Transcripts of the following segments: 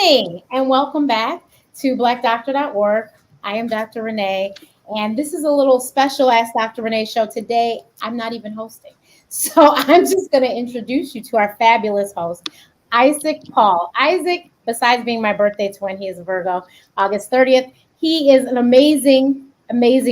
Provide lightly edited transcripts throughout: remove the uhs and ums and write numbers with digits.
evening and welcome back to blackdoctor.org. I am Dr. Renee, and this is a little special Ask Dr. Renee show. Today, I'm not even hosting. So I'm just going to introduce you to our fabulous host, Isaac Paul. Isaac, besides being my birthday twin, he is a Virgo, August 30th. He is an amazing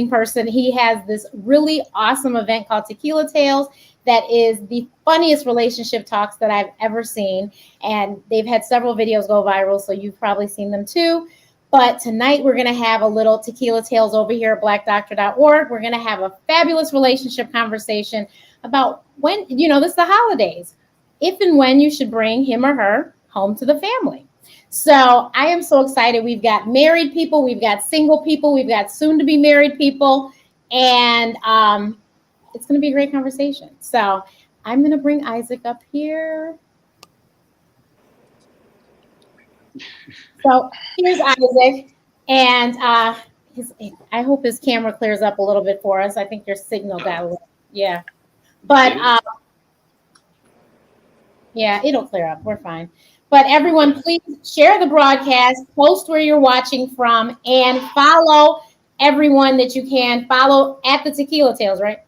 person. He has this really awesome event called Tequila Tales that is the funniest relationship talks that I've ever seen. And they've had several videos go viral, so you've probably seen them too. But tonight we're going to have a little Tequila Tales over here at blackdoctor.org. We're going to have a fabulous relationship conversation about when, this is the holidays, if and when you should bring him or her home to the family. So I am so excited. We've got married people, we've got single people, we've got soon to be married people, and it's going to be a great conversation. So I'm going to bring Isaac up here. So here's Isaac, and I hope his camera clears up a little bit for us. I think your signal got a little, yeah. But yeah, it'll clear up. We're fine. But everyone, please share the broadcast, post where you're watching from, and follow everyone that you can. Follow at the Tequila Tales, right?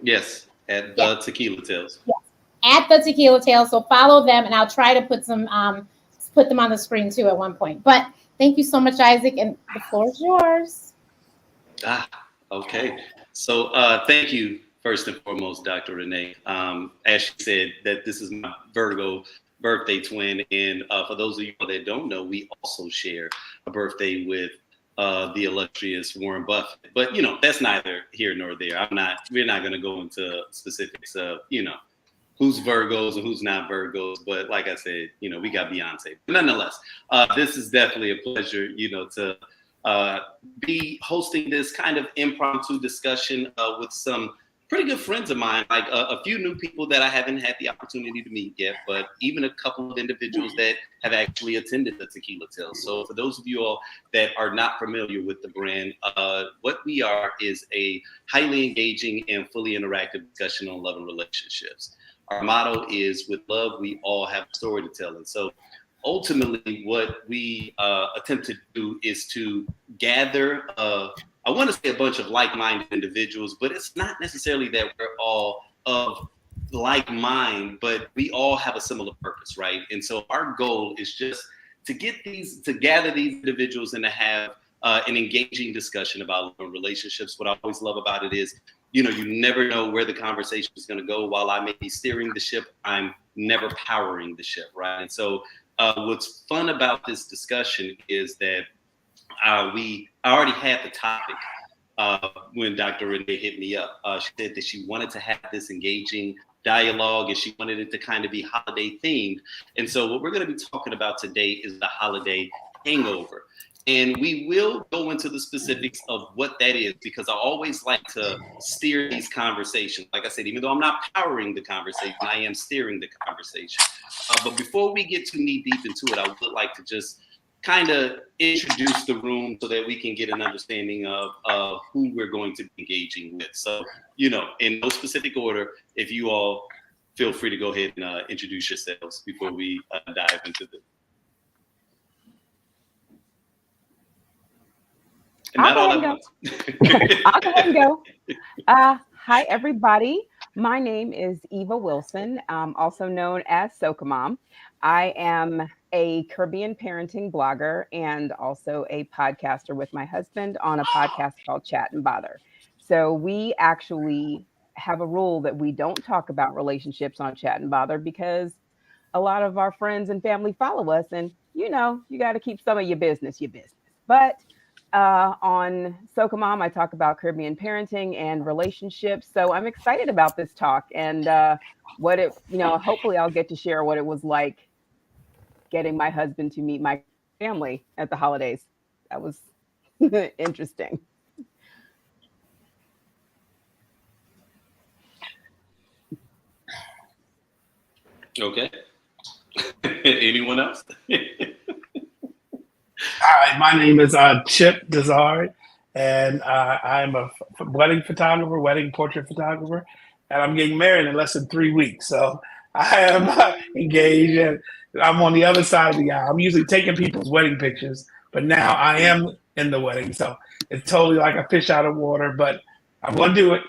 Yes, at the Tequila Tales. Yes, at the Tequila Tales. So follow them, and I'll try to put them on the screen too at one point. But thank you so much, Isaac, and the floor is yours. Okay. So thank you, first and foremost, Dr. Renee. As she said, that this is my Virgo birthday twin, and for those of you that don't know, we also share a birthday with the illustrious Warren Buffett. But that's neither here nor there. We're not going to go into specifics of who's Virgos and who's not Virgos. But like I said, we got Beyonce. But nonetheless, this is definitely a pleasure, to be hosting this kind of impromptu discussion with some pretty good friends of mine, like a few new people that I haven't had the opportunity to meet yet, but even a couple of individuals that have actually attended the Tequila Tales. So for those of you all that are not familiar with the brand, what we are is a highly engaging and fully interactive discussion on love and relationships. Our motto is, with love, we all have a story to tell. And so ultimately what we attempt to do is to gather I want to say a bunch of like-minded individuals, but it's not necessarily that we're all of like mind, but we all have a similar purpose, right? And so our goal is just to gather these individuals and to have an engaging discussion about relationships. What I always love about it is, you never know where the conversation is going to go. While I may be steering the ship, I'm never powering the ship, right? And so what's fun about this discussion is that I already had the topic when Dr. Renee hit me up. She said that she wanted to have this engaging dialogue and she wanted it to kind of be holiday themed. And so what we're going to be talking about today is the holiday hangover. And we will go into the specifics of what that is, because I always like to steer these conversations. Like I said, even though I'm not powering the conversation, I am steering the conversation. But before we get too knee deep into it, I would like to just kind of introduce the room so that we can get an understanding of who we're going to be engaging with. So, in no specific order, if you all feel free to go ahead and introduce yourselves before we dive into this. I'll go ahead and go. Hi, everybody. My name is Eva Wilson, also known as Soca Mom. I am a Caribbean parenting blogger and also a podcaster with my husband on a podcast called Chat and Bother. So we actually have a rule that we don't talk about relationships on Chat and Bother because a lot of our friends and family follow us, and you got to keep some of your business. But on Soca Mom, I talk about Caribbean parenting and relationships. So I'm excited about this talk and hopefully I'll get to share what it was like getting my husband to meet my family at the holidays. That was interesting. Okay. Anyone else? Hi, my name is Chip Dezard, and I'm a wedding portrait photographer, and I'm getting married in less than 3 weeks. So I am engaged, and I'm on the other side of the aisle. I'm usually taking people's wedding pictures, but now I am in the wedding, so it's totally like a fish out of water. But I'm gonna do it.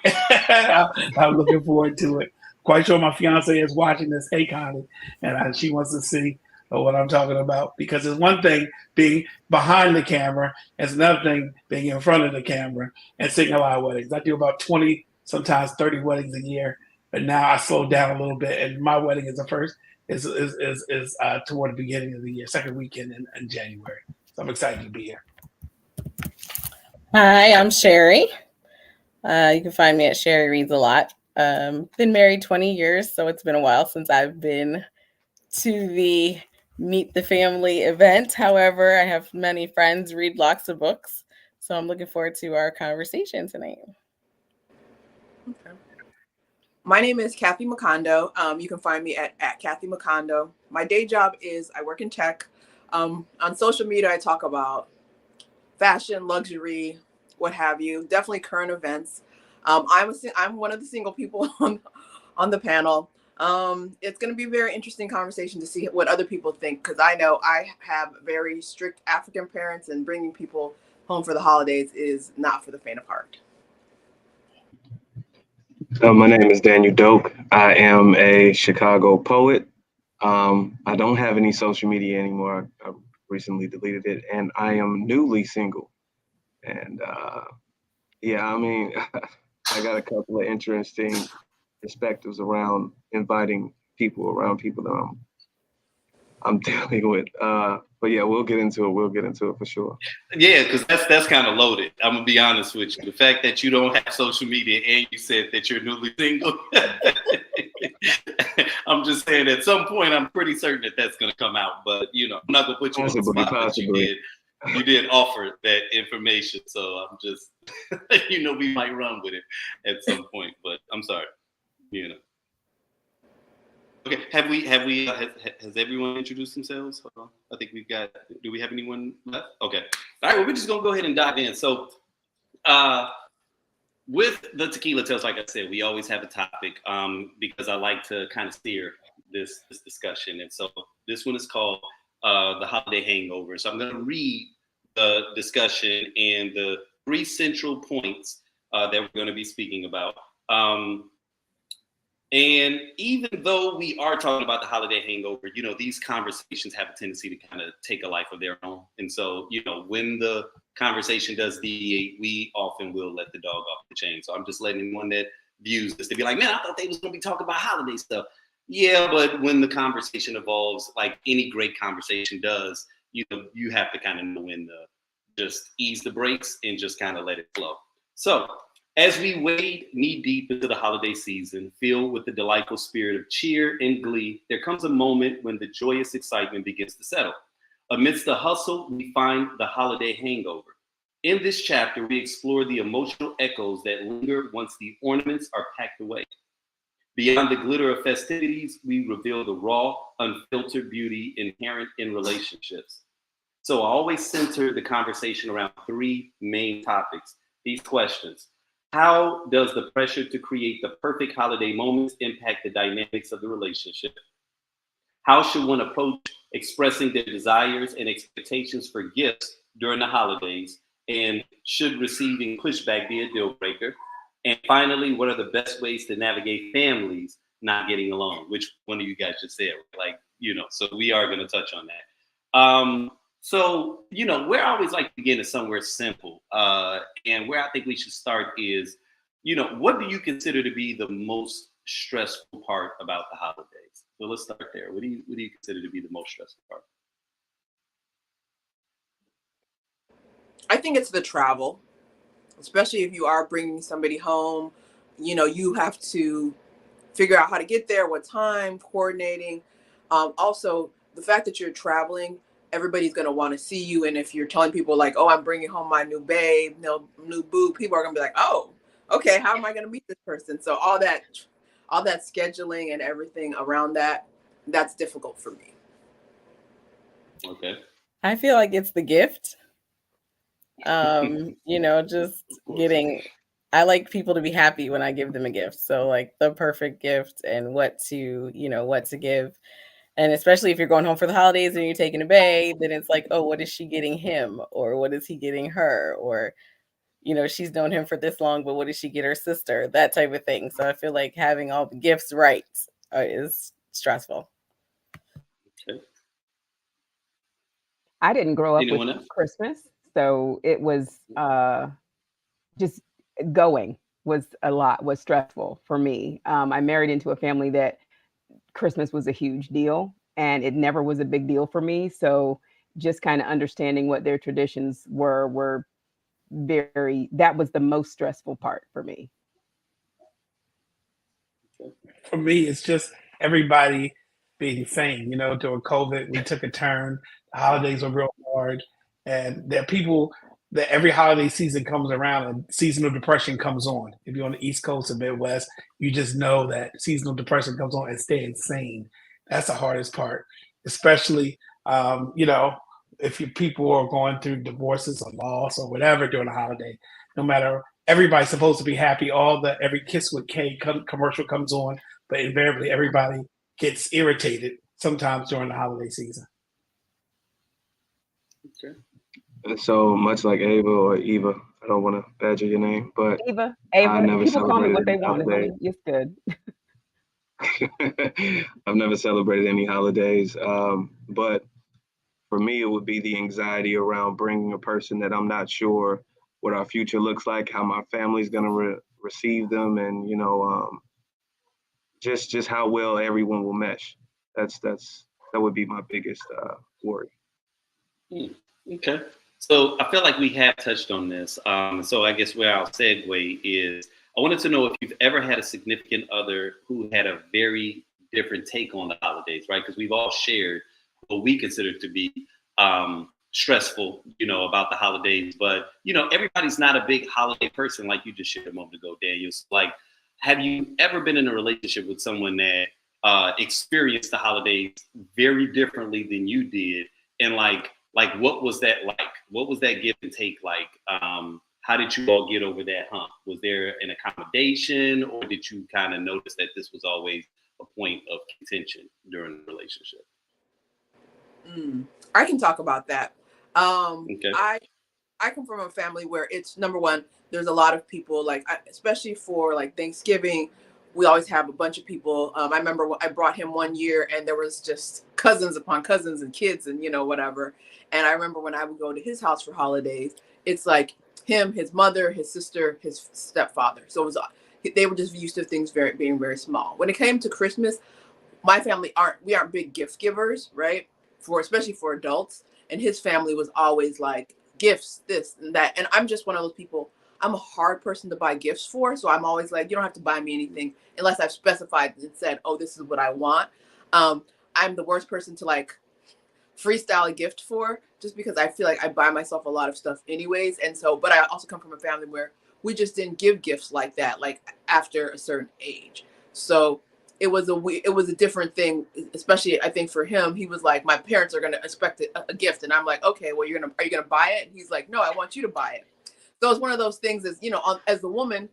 I'm looking forward to it. Quite sure my fiance is watching this. Hey, Connie, and she wants to see what I'm talking about, because it's one thing being behind the camera, it's another thing being in front of the camera and seeing a lot of weddings. I do about 20, sometimes 30 weddings a year, but now I slowed down a little bit, and my wedding is the first is toward the beginning of the year, second weekend in January. So I'm excited to be here. Hi, I'm Sherry. You can find me at Sherry Reads a Lot. Been married 20 years, so it's been a while since I've been to the Meet the Family event. However, I have many friends read lots of books, so I'm looking forward to our conversation tonight. Okay. My name is Kathy Macondo. You can find me at Kathy Macondo. My day job is I work in tech. On social media, I talk about fashion, luxury, what have you. Definitely current events. I'm one of the single people on the panel. It's going to be a very interesting conversation to see what other people think, because I know I have very strict African parents, and bringing people home for the holidays is not for the faint of heart. My name is Daniel Doak. I am a Chicago poet. I don't have any social media anymore. I recently deleted it, and I am newly single. And yeah, I mean, I got a couple of interesting perspectives around inviting people around people that I'm dealing with. But yeah, we'll get into it. We'll get into it for sure. Yeah, because that's kind of loaded. I'm gonna be honest with you. The fact that you don't have social media and you said that you're newly single, I'm just saying at some point I'm pretty certain that that's gonna come out. But you know, I'm not gonna put you on the spot. But you did offer that information, so I'm just you know, we might run with it at some point. But I'm sorry, you know. Okay, has everyone introduced themselves? Hold on. I think do we have anyone left? Okay. All right, well, we're just gonna go ahead and dive in. So with the Tequila Tales, like I said, we always have a topic because I like to kind of steer this discussion. And so this one is called The Holiday Hangover. So I'm gonna read the discussion and the 3 central points that we're gonna be speaking about. And even though we are talking about the holiday hangover, you know, these conversations have a tendency to kind of take a life of their own. And so, you know, when the conversation does deviate, we often will let the dog off the chain. So I'm just letting anyone that views this to be like, man, I thought they was going to be talking about holiday stuff. Yeah, but when the conversation evolves, like any great conversation does, you know, you have to kind of know when to just ease the brakes and just kind of let it flow. So as we wade knee deep into the holiday season, filled with the delightful spirit of cheer and glee, there comes a moment when the joyous excitement begins to settle. Amidst the hustle, we find the holiday hangover. In this chapter, we explore the emotional echoes that linger once the ornaments are packed away. Beyond the glitter of festivities, we reveal the raw, unfiltered beauty inherent in relationships. So I always center the conversation around 3 main topics. These questions. How does the pressure to create the perfect holiday moments impact the dynamics of the relationship? How should one approach expressing their desires and expectations for gifts during the holidays? And should receiving pushback be a deal breaker? And finally, what are the best ways to navigate families not getting along? Which one of you guys just said, like, you know, so we are going to touch on that. So, you know, where I always like to begin is somewhere simple. And where I think we should start is, you know, what do you consider to be the most stressful part about the holidays? So let's start there. What do you consider to be the most stressful part? I think it's the travel, especially if you are bringing somebody home. You know, you have to figure out how to get there, what time, coordinating. Also, the fact that you're traveling, everybody's going to want to see you. And if you're telling people like, oh, I'm bringing home my new babe, no new boo, people are going to be like, oh, okay, how am I going to meet this person? So all that scheduling and everything around that, that's difficult for me. Okay. I feel like it's the gift. You know, just getting, I like people to be happy when I give them a gift. So like the perfect gift and what to, what to give. And especially if you're going home for the holidays and you're taking a bae, then it's like, oh, what is she getting him? Or what is he getting her? Or, she's known him for this long, but what did she get her sister? That type of thing. So I feel like having all the gifts right is stressful. Okay. I didn't grow up Anyone with else? Christmas, so it was just going was stressful for me. I married into a family that Christmas was a huge deal, and it never was a big deal for me. So just kind of understanding what their traditions were that was the most stressful part for me. For me, it's just everybody being sane. During COVID, we took a turn. The holidays were real hard, and there are people that every holiday season comes around and seasonal depression comes on. If you're on the East Coast or Midwest, you just know that seasonal depression comes on and staying sane. That's the hardest part, especially if people are going through divorces or loss or whatever during the holiday. No matter, everybody's supposed to be happy. Every Kiss with K commercial comes on, but invariably everybody gets irritated sometimes during the holiday season. Okay. So much like Ava or Eva, I don't want to badger your name, but Ava, I never people call me celebrated what they any want, holidays. honey. It's good. I've never celebrated any holidays, but for me, it would be the anxiety around bringing a person that I'm not sure what our future looks like, how my family's going to receive them, and just how well everyone will mesh. That would be my biggest worry. Okay. So I feel like we have touched on this. So I guess where I'll segue is I wanted to know if you've ever had a significant other who had a very different take on the holidays, right? Because we've all shared what we consider to be stressful, about the holidays. But, everybody's not a big holiday person like you just shared a moment ago, Daniel. So, like, have you ever been in a relationship with someone that experienced the holidays very differently than you did? And like what was that like? What was that give and take like? How did you all get over that hump? Was there an accommodation, or did you kind of notice that this was always a point of contention during the relationship? I can talk about that. Okay. I come from a family where it's, number one, there's a lot of people, like, especially for like Thanksgiving, we always have a bunch of people. I remember I brought him one year and there was just cousins upon cousins and kids and, whatever. And I remember when I would go to his house for holidays, it's like him, his mother, his sister, his stepfather. So it was, they were just used to things being very small. When it came to Christmas, my family aren't big gift givers, right? Especially for adults. And his family was always like gifts, this and that. And I'm just one of those people. I'm a hard person to buy gifts for. So I'm always like, you don't have to buy me anything unless I've specified and said, oh, this is what I want. I'm the worst person to like freestyle a gift for, just because I feel like I buy myself a lot of stuff anyways. And so, but I also come from a family where we just didn't give gifts like that, like after a certain age. So it was a different thing, especially I think for him. He was like, my parents are going to expect a gift. And I'm like, okay, well, are you going to buy it? And he's like, no, I want you to buy it. So it's one of those things as the woman,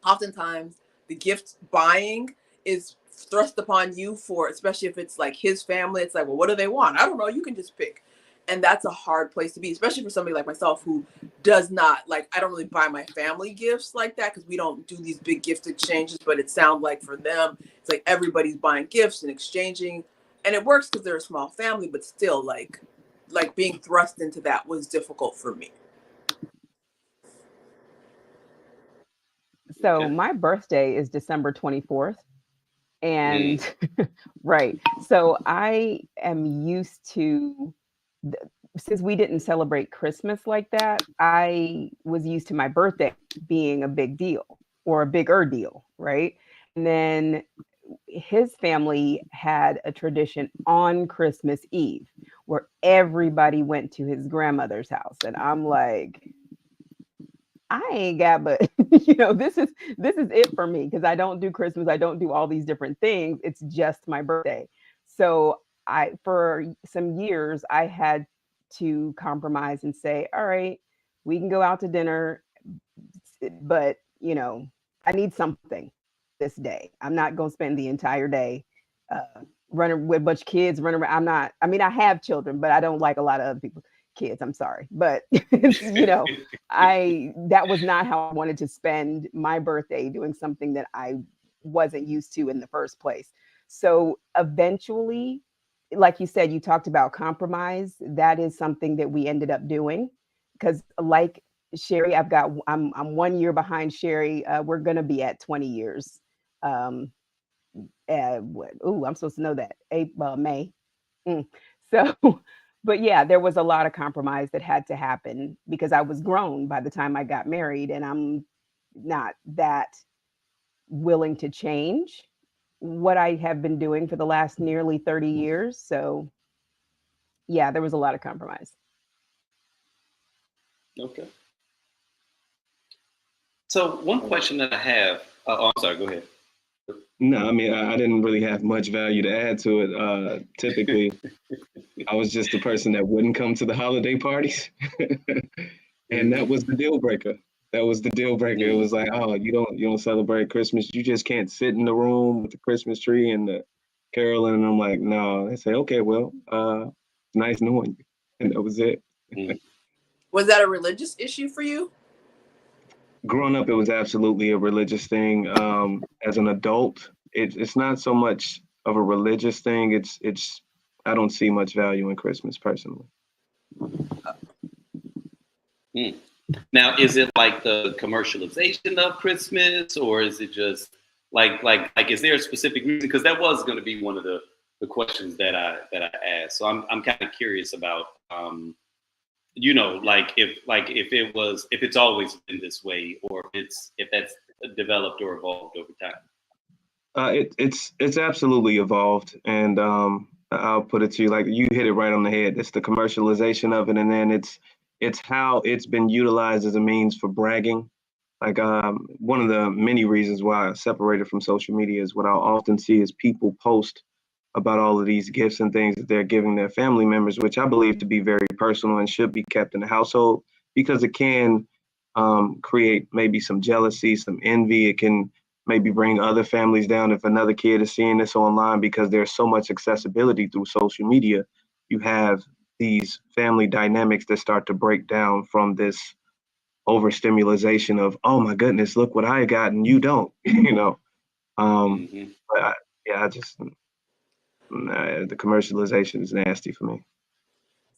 oftentimes the gift buying is thrust upon you, for especially if it's like his family. It's like, well, what do they want? I don't know, you can just pick. And that's a hard place to be, especially for somebody like myself who does not like, I don't really buy my family gifts like that because we don't do these big gift exchanges. But it sounds like for them it's like everybody's buying gifts and exchanging, and it works because they're a small family. But still, like being thrust into that was difficult for me. So Okay. my birthday is December 24th. And right. So I am used to, since we didn't celebrate Christmas like that, I was used to my birthday being a big deal or a bigger deal. Right. And then his family had a tradition on Christmas Eve where everybody went to his grandmother's house. And I'm like, I ain't got, but this is it for me because I don't do Christmas. I don't do all these different things. It's just my birthday. So for some years, I had to compromise and say, all right, we can go out to dinner, but you know, I need something this day. I'm not going to spend the entire day running with a bunch of kids running around. I mean, I have children, but I don't like a lot of other people kids. I'm sorry. But, you know, that was not how I wanted to spend my birthday, doing something that I wasn't used to in the first place. So eventually, like you said, you talked about compromise. That is something that we ended up doing because, like Sherry, I'm 1 year behind Sherry. We're gonna be at 20 years. I'm supposed to know that. May. So, but yeah, there was a lot of compromise that had to happen because I was grown by the time I got married, and I'm not that willing to change what I have been doing for the last nearly 30 years. So, yeah, there was a lot of compromise. Okay. So one question that I have, I'm sorry, go ahead. No, I mean, I didn't really have much value to add to it. Typically, I was just the person that wouldn't come to the holiday parties. And that was the deal breaker. That was the deal breaker. It was like, oh, you don't celebrate Christmas. You just can't sit in the room with the Christmas tree and the caroling. And I'm like, no. They say, okay, well, nice knowing you. And that was it. Was that a religious issue for you? Growing up, it was absolutely a religious thing. As an adult, it's not so much of a religious thing. It's I don't see much value in Christmas personally. Now, is it like the commercialization of Christmas, or is it just like is there a specific reason? Because that was going to be one of the questions that I asked. So I'm kind of curious about you know, like if it's always been this way, or if that's developed or evolved over time. It's absolutely evolved, and I'll put it to you like you hit it right on the head. It's the commercialization of it, and then it's how it's been utilized as a means for bragging. Like one of the many reasons why I separated from social media is what I'll often see is people post about all of these gifts and things that they're giving their family members, which I believe to be very personal and should be kept in the household because it can create maybe some jealousy, some envy. It can maybe bring other families down if another kid is seeing this online because there's so much accessibility through social media. You have these family dynamics that start to break down from this overstimulation of, oh my goodness, look what I got and you don't, you know. But I just the commercialization is nasty for me.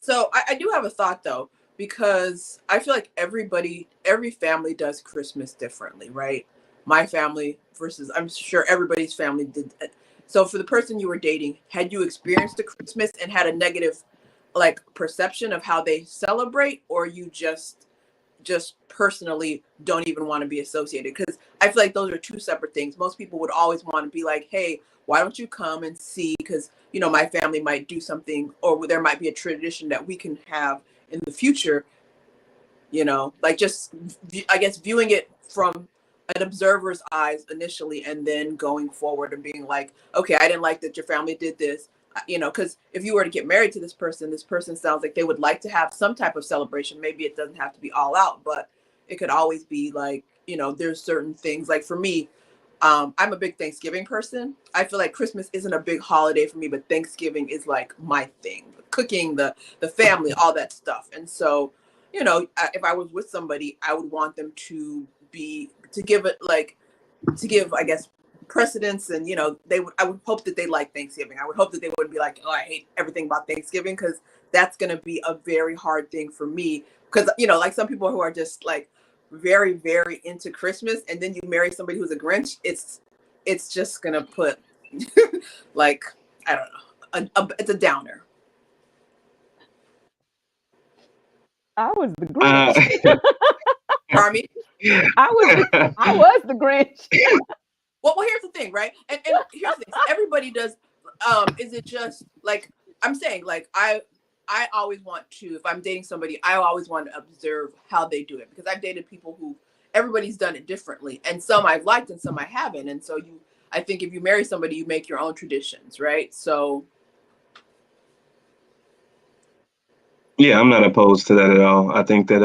So I do have a thought though, because I feel like every family does Christmas differently, right? My family versus I'm sure everybody's family did. So for the person you were dating, had you experienced a Christmas and had a negative like perception of how they celebrate, or you just personally don't even want to be associated? Because I feel like those are two separate things. Most people would always want to be like, hey, why don't you come and see? Because, you know, my family might do something, or there might be a tradition that we can have in the future, you know, like just, I guess, viewing it from an observer's eyes initially, and then going forward and being like, okay, I didn't like that your family did this. You know, because if you were to get married to this person sounds like they would like to have some type of celebration. Maybe it doesn't have to be all out, but it could always be like, you know, there's certain things like for me, I'm a big Thanksgiving person. I feel like Christmas isn't a big holiday for me, but Thanksgiving is like my thing. The cooking, the family, all that stuff. And so, you know, if I was with somebody, I would want them to give it like to give, I guess, precedence, and you know, I would hope that they like Thanksgiving. I would hope that they wouldn't be like, oh, I hate everything about Thanksgiving, because that's going to be a very hard thing for me. Because, you know, like some people who are just like very, very into Christmas, and then you marry somebody who's a Grinch, it's just gonna put like, I don't know, it's a downer. I was the Grinch. Pardon me? I was the Grinch. Well, here's the thing, right? And here's the thing. Everybody does. Is it just like I'm saying? Like I always want to. If I'm dating somebody, I always want to observe how they do it, because I've dated people who everybody's done it differently, and some I've liked and some I haven't. And so I think if you marry somebody, you make your own traditions, right? So. Yeah, I'm not opposed to that at all. I think that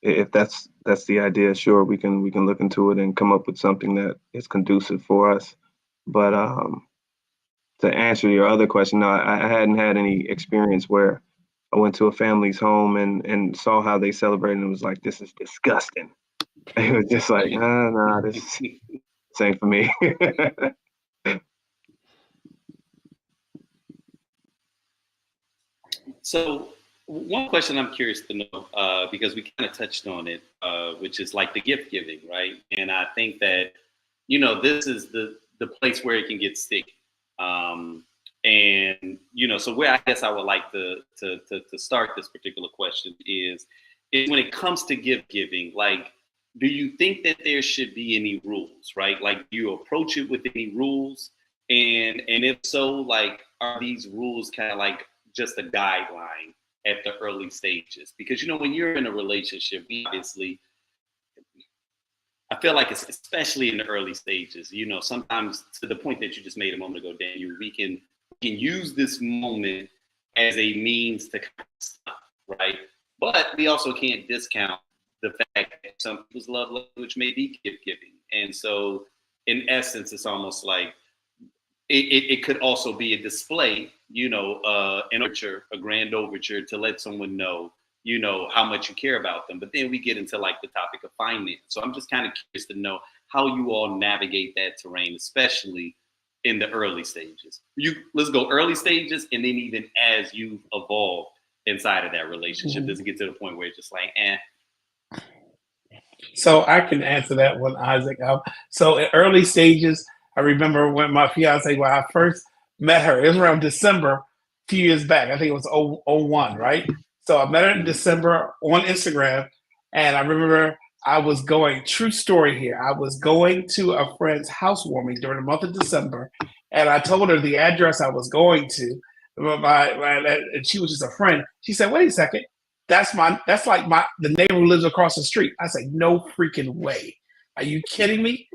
if that's the idea, sure, we can look into it and come up with something that is conducive for us. But to answer your other question, no, I hadn't had any experience where I went to a family's home and saw how they celebrated and was like, this is disgusting. It was just like, no, this ain't for me. So one question I'm curious to know, because we kind of touched on it, which is like the gift giving, right? And I think that, this is the place where it can get sticky. And so where I guess I would like to start this particular question is when it comes to gift giving, like, do you think that there should be any rules, right? Like, do you approach it with any rules? And if so, like, are these rules kind of like just a guideline at the early stages? Because when you're in a relationship, obviously, I feel like it's especially in the early stages. Sometimes to the point that you just made a moment ago, Daniel, we can use this moment as a means to kind of stop, right? But we also can't discount the fact that some people's love language may be gift giving, and so in essence, it's almost like it could also be a display, an overture, a grand overture to let someone know, how much you care about them. But then we get into like the topic of finance. So I'm just kind of curious to know how you all navigate that terrain, especially in the early stages. Let's go early stages, and then even as you've evolved inside of that relationship, does it get to the point where it's just like, So I can answer that one, Isaac. So in early stages, I remember when my fiance, when I first met her, it was around December, a few years back. I think it was 01, right? So I met her in December on Instagram, and I remember I was going, true story here, I was going to a friend's housewarming during the month of December, and I told her the address I was going to. And she was just a friend. She said, "Wait a second, that's like the neighbor who lives across the street." I said, "No freaking way. Are you kidding me?"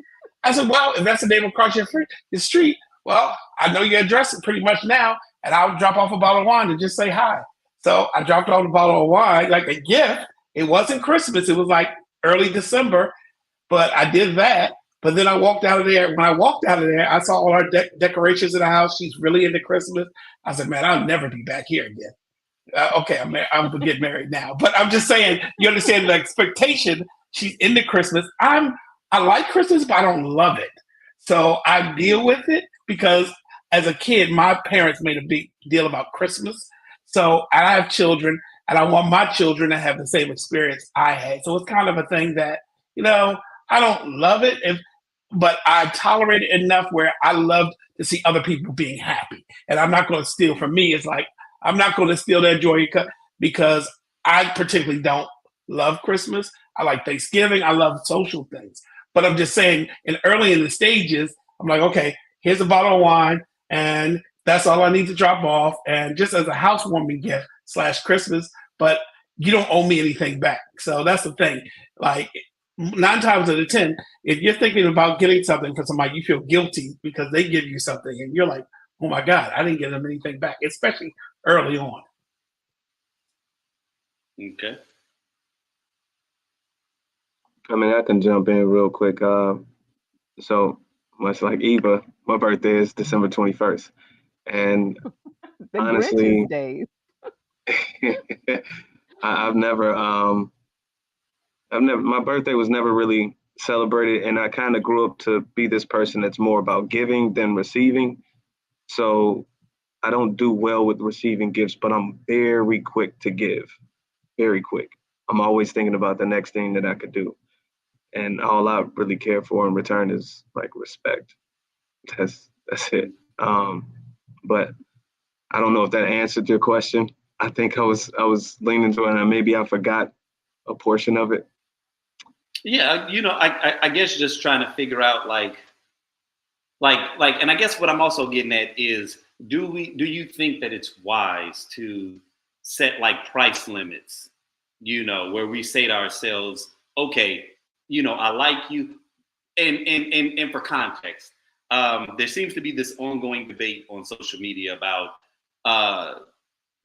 I said, "Well, if that's the neighbor across the street, well, I know your address pretty much now, and I'll drop off a bottle of wine and just say hi." So I dropped off a bottle of wine, like a gift. It wasn't Christmas. It was like early December, but I did that. But then I walked out of there. When I walked out of there, I saw all our decorations in the house. She's really into Christmas. I said, "Man, I'll never be back here again." Okay, I'm gonna get married now, but I'm just saying, you understand the expectation. She's into Christmas. I like Christmas, but I don't love it. So I deal with it because as a kid, my parents made a big deal about Christmas. So I have children, and I want my children to have the same experience I had. So it's kind of a thing that I don't love it, but I tolerate it enough where I love to see other people being happy, and I'm not going to steal. For me, it's like I'm not going to steal their joy because I particularly don't love Christmas. I like Thanksgiving. I love social things. But I'm just saying, early in the stages, I'm like, okay, here's a bottle of wine, and that's all I need to drop off, and just as a housewarming gift / Christmas. But you don't owe me anything back. So that's the thing. Like 9 times out of 10, if you're thinking about getting something for somebody, you feel guilty because they give you something, and you're like, oh my God, I didn't give them anything back, especially early on. okay. I mean, I can jump in real quick. So much like Eva, my birthday is December 21st. And The honestly, Grinch's days. I've never, my birthday was never really celebrated. And I kind of grew up to be this person that's more about giving than receiving. So I don't do well with receiving gifts, but I'm very quick to give, very quick. I'm always thinking about the next thing that I could do. And all I really care for in return is like respect. That's it. But I don't know if that answered your question. I think I was leaning to it, and maybe I forgot a portion of it. Yeah, I guess just trying to figure out like, and I guess what I'm also getting at is, do you think that it's wise to set like price limits, where we say to ourselves, okay, I like you, and for context, there seems to be this ongoing debate on social media about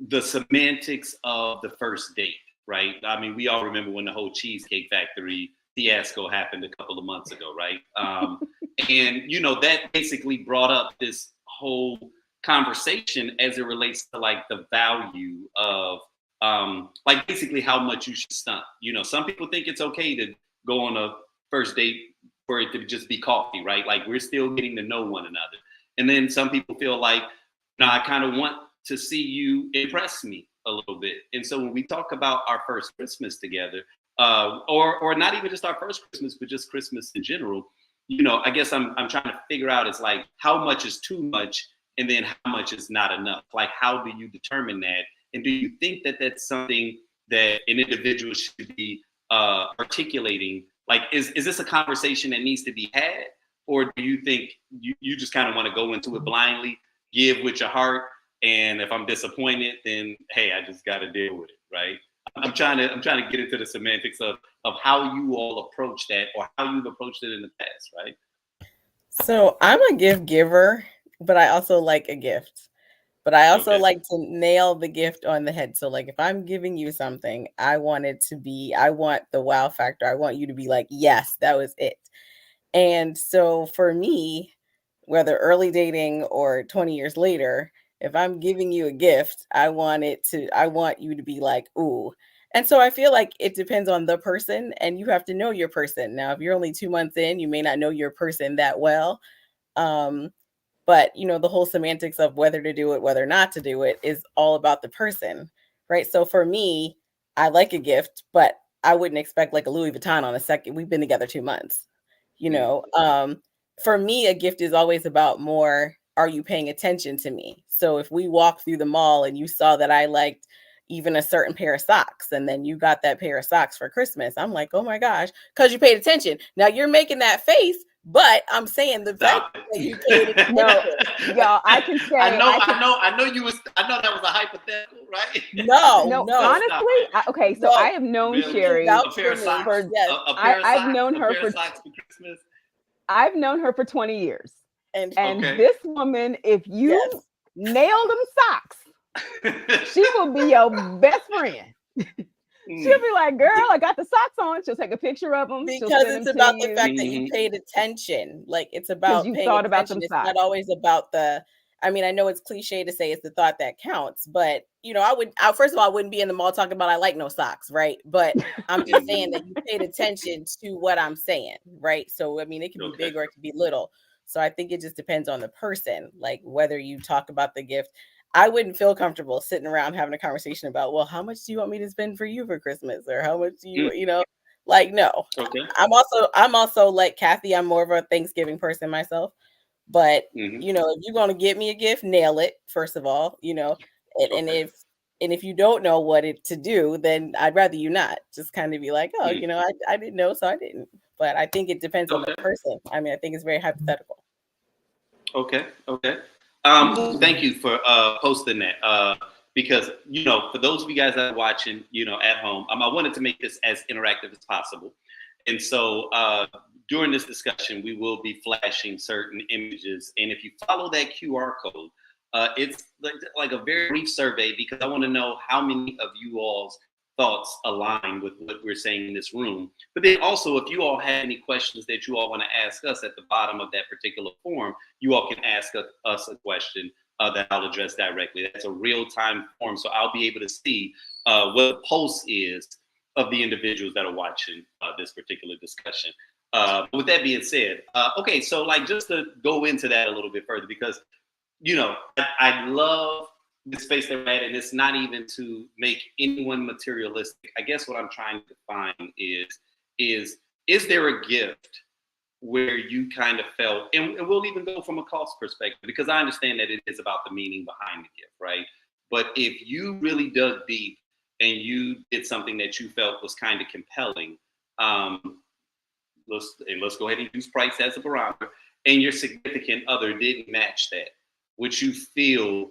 the semantics of the first date, right? I mean, we all remember when the whole Cheesecake Factory fiasco happened a couple of months ago, right? And you know, that basically brought up this whole conversation as it relates to like the value of like basically how much you should stunt. You know, some people think it's okay to go on a first date for it to just be coffee, right? Like we're still getting to know one another. And then some people feel like, no, I kind of want to see you impress me a little bit. And so when we talk about our first Christmas together, or not even just our first Christmas, but just Christmas in general, you know, I guess I'm trying to figure out it's like how much is too much, and then how much is not enough. Like, how do you determine that? And do you think that that's something that an individual should be articulating? Like, is this a conversation that needs to be had? Or do you think you just kind of want to go into it blindly, give with your heart, and if I'm disappointed, then hey, I just got to deal with it, right? I'm trying to get into the semantics of how you all approach that, or how you've approached it in the past, right? So I'm a gift giver, but I also like a gift. But I also Okay. like to nail the gift on the head. So like if I'm giving you something, I want the wow factor. I want you to be like, yes, that was it. And so for me, whether early dating or 20 years later, if I'm giving you a gift, I want you to be like, ooh. And so I feel like it depends on the person, and you have to know your person. Now, if you're only 2 months in, you may not know your person that well. Um, but you know, the whole semantics of whether to do it, whether not to do it is all about the person, right? So for me, I like a gift, but I wouldn't expect like a Louis Vuitton on a second. We've been together 2 months, you know. For me, a gift is always about more, are you paying attention to me? So if we walked through the mall and you saw that I liked even a certain pair of socks, and then you got that pair of socks for Christmas, I'm like, oh my gosh, because you paid attention. Now you're making that face, but I'm saying the fact that you paid attention. No, y'all, I can say I know that was a hypothetical, right? No, No. honestly, okay. So I have known Really? Sherry A pair of socks. for Yes. A pair of socks. I've known her for socks for Christmas. I've known her for 20 years, and Okay. this woman, if you nail them socks, she will be your best friend. She'll be like, girl, I got the socks on. She'll take a picture of them. Because it's about the fact that you paid attention. Like it's about you paying thought attention. about them It's socks. not always about I mean, I know it's cliche to say it's the thought that counts, but you know, first of all, I wouldn't be in the mall talking about I like no socks, right? But I'm just saying that you paid attention to what I'm saying, right? So I mean, it can be big or it can be little. So I think it just depends on the person, like whether you talk about the gift. I wouldn't feel comfortable sitting around having a conversation about, well, how much do you want me to spend for you for Christmas? Or how much do you know, like, no. Okay. I'm also like Kathy, I'm more of a Thanksgiving person myself. But you know, if you're gonna get me a gift, nail it, first of all, you know, and if you don't know what to do, then I'd rather you not. Just kind of be like, oh, you know, I didn't know, so I didn't. But I think it depends on the person. I mean, I think it's very hypothetical. Okay. Thank you for posting that. Because, you know, for those of you guys that are watching, you know, at home, I wanted to make this as interactive as possible. And so during this discussion, we will be flashing certain images. And if you follow that QR code, it's like a very brief survey, because I want to know how many of you all's thoughts align with what we're saying in this room. But then also, if you all have any questions that you all want to ask us at the bottom of that particular form, you all can ask us a question that I'll address directly. That's a real-time form, so I'll be able to see what the pulse is of the individuals that are watching this particular discussion. With that being said, okay, so like just to go into that a little bit further, because, you know, I love the space they're at, and it's not even to make anyone materialistic. I guess what I'm trying to find is there a gift where you kind of felt, and we'll even go from a cost perspective, because I understand that it is about the meaning behind the gift, right? But if you really dug deep and you did something that you felt was kind of compelling, let's go ahead and use price as a barometer, and your significant other didn't match that, would you feel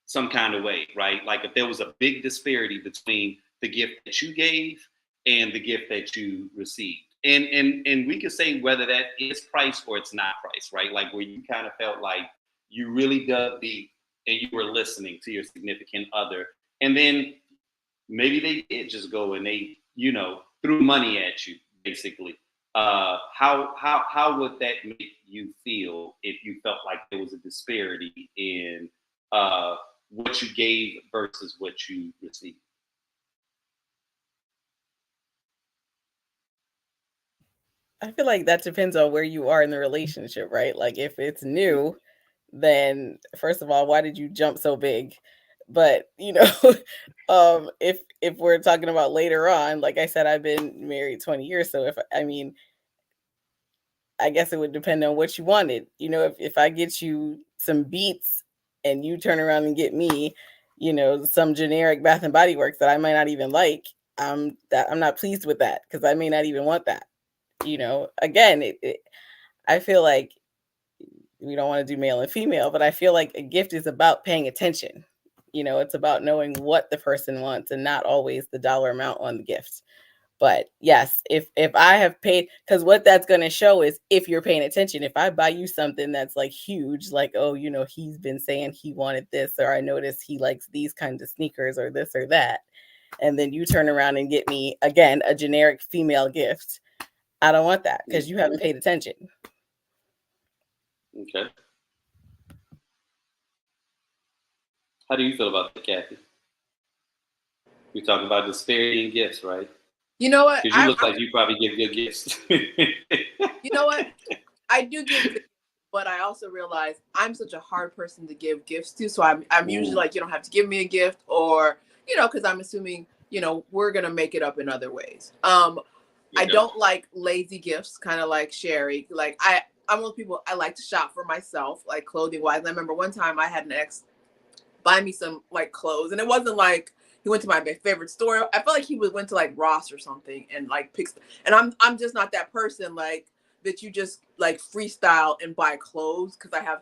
some kind of way, right? Like if there was a big disparity between the gift that you gave and the gift that you received. And we could say whether that is price or it's not price, right? Like where you kind of felt like you really dug deep and you were listening to your significant other. And then maybe they did just go and they, threw money at you, basically. How would that make you feel if you felt like there was a disparity in what you gave versus what you received? I feel like that depends on where you are in the relationship, right? Like if it's new, then first of all, why did you jump so big? But if we're talking about later on, like I said, I've been married 20 years. So I guess it would depend on what you wanted. If I get you some Beats and you turn around and get me, some generic Bath and Body Works that I might not even like, I'm not pleased with that because I may not even want that. Again, I feel like we don't want to do male and female, but I feel like a gift is about paying attention. It's about knowing what the person wants and not always the dollar amount on the gift. But yes, if I have paid, because what that's going to show is if you're paying attention. If I buy you something that's like huge, like, oh, he's been saying he wanted this, or I noticed he likes these kinds of sneakers or this or that, and then you turn around and get me, again, a generic female gift, I don't want that because you haven't paid attention. Okay. How do you feel about that, Kathy? We're talking about disparity in gifts, right? You know what? Because you look like you probably give good gifts. You know what? I do give good gifts, but I also realize I'm such a hard person to give gifts to. So I'm usually like, you don't have to give me a gift, or, because I'm assuming, we're going to make it up in other ways. I don't like lazy gifts, kind of like Sherry. Like I'm one of those people, I like to shop for myself, like clothing wise. And I remember one time I had an ex buy me some like clothes, and it wasn't like he went to my favorite store. I felt like he went to like Ross or something and like picks. And I'm just not that person like that you just like freestyle and buy clothes, because I have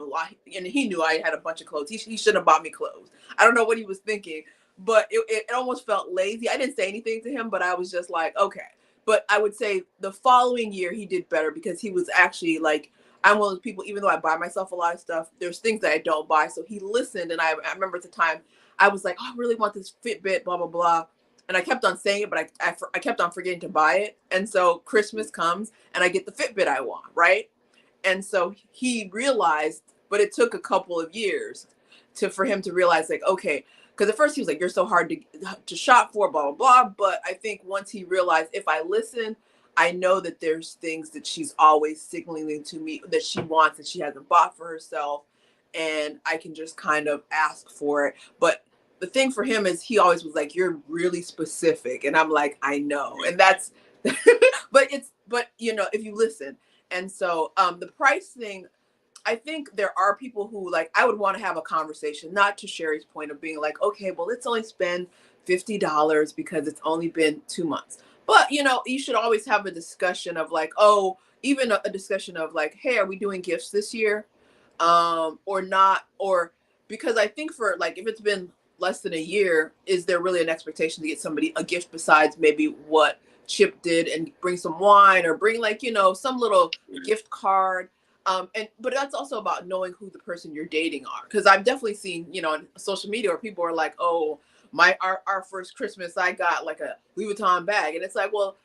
a lot, and he knew I had a bunch of clothes. He shouldn't have bought me clothes. I don't know what he was thinking, but it almost felt lazy. I didn't say anything to him, but I was just like, okay. But I would say the following year he did better, because he was actually like, I'm one of those people, even though I buy myself a lot of stuff, there's things that I don't buy. So he listened. And I remember at the time I was like, oh, I really want this Fitbit, blah, blah, blah. And I kept on saying it, but I kept on forgetting to buy it. And so Christmas comes and I get the Fitbit I want, right? And so he realized, but it took a couple of years for him to realize, like, okay, because at first he was like, you're so hard to shop for, blah, blah, blah. But I think once he realized, if I listen, I know that there's things that she's always signaling to me that she wants that she hasn't bought for herself. And I can just kind of ask for it. But the thing for him is he always was like, you're really specific. And I'm like, I know. And that's, but if you listen. And so the price thing, I think there are people who, like, I would want to have a conversation, not to Sherry's point of being like, okay, well, let's only spend $50 because it's only been 2 months. But, you should always have a discussion of like, oh, even a discussion of like, hey, are we doing gifts this year? Or not? Or because I think for like, if it's been less than a year, is there really an expectation to get somebody a gift besides maybe what Chip did and bring some wine or bring like, some little gift card? But that's also about knowing who the person you're dating are. Because I've definitely seen, on social media where people are like, oh, our first Christmas, I got like a Louis Vuitton bag. And it's like, well,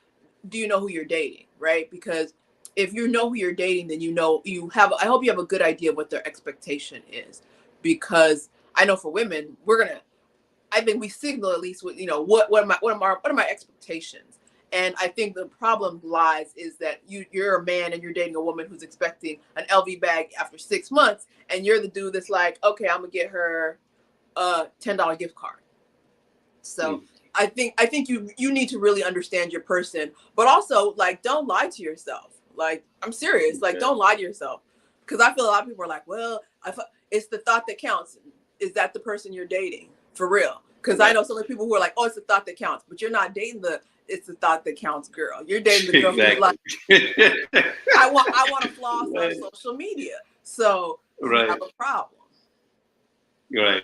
do you know who you're dating? Right? Because if you know who you're dating, then I hope you have a good idea what their expectation is. Because I know for women, I think we signal at least with, what are my expectations? And I think the problem lies is that you're a man and you're dating a woman who's expecting an LV bag after 6 months, and you're the dude that's like, okay, I'm gonna get her a $10 gift card. So I think you need to really understand your person, but also like, don't lie to yourself. Like, I'm serious. Like, don't lie to yourself, because I feel a lot of people are like, well, it's the thought that counts. Is that the person you're dating for real? Because I know some of the people who are like, oh, it's the thought that counts, but you're not dating it's the thought that counts girl. You're dating the girl who's like, I want to floss on social media. So you have a problem. Right.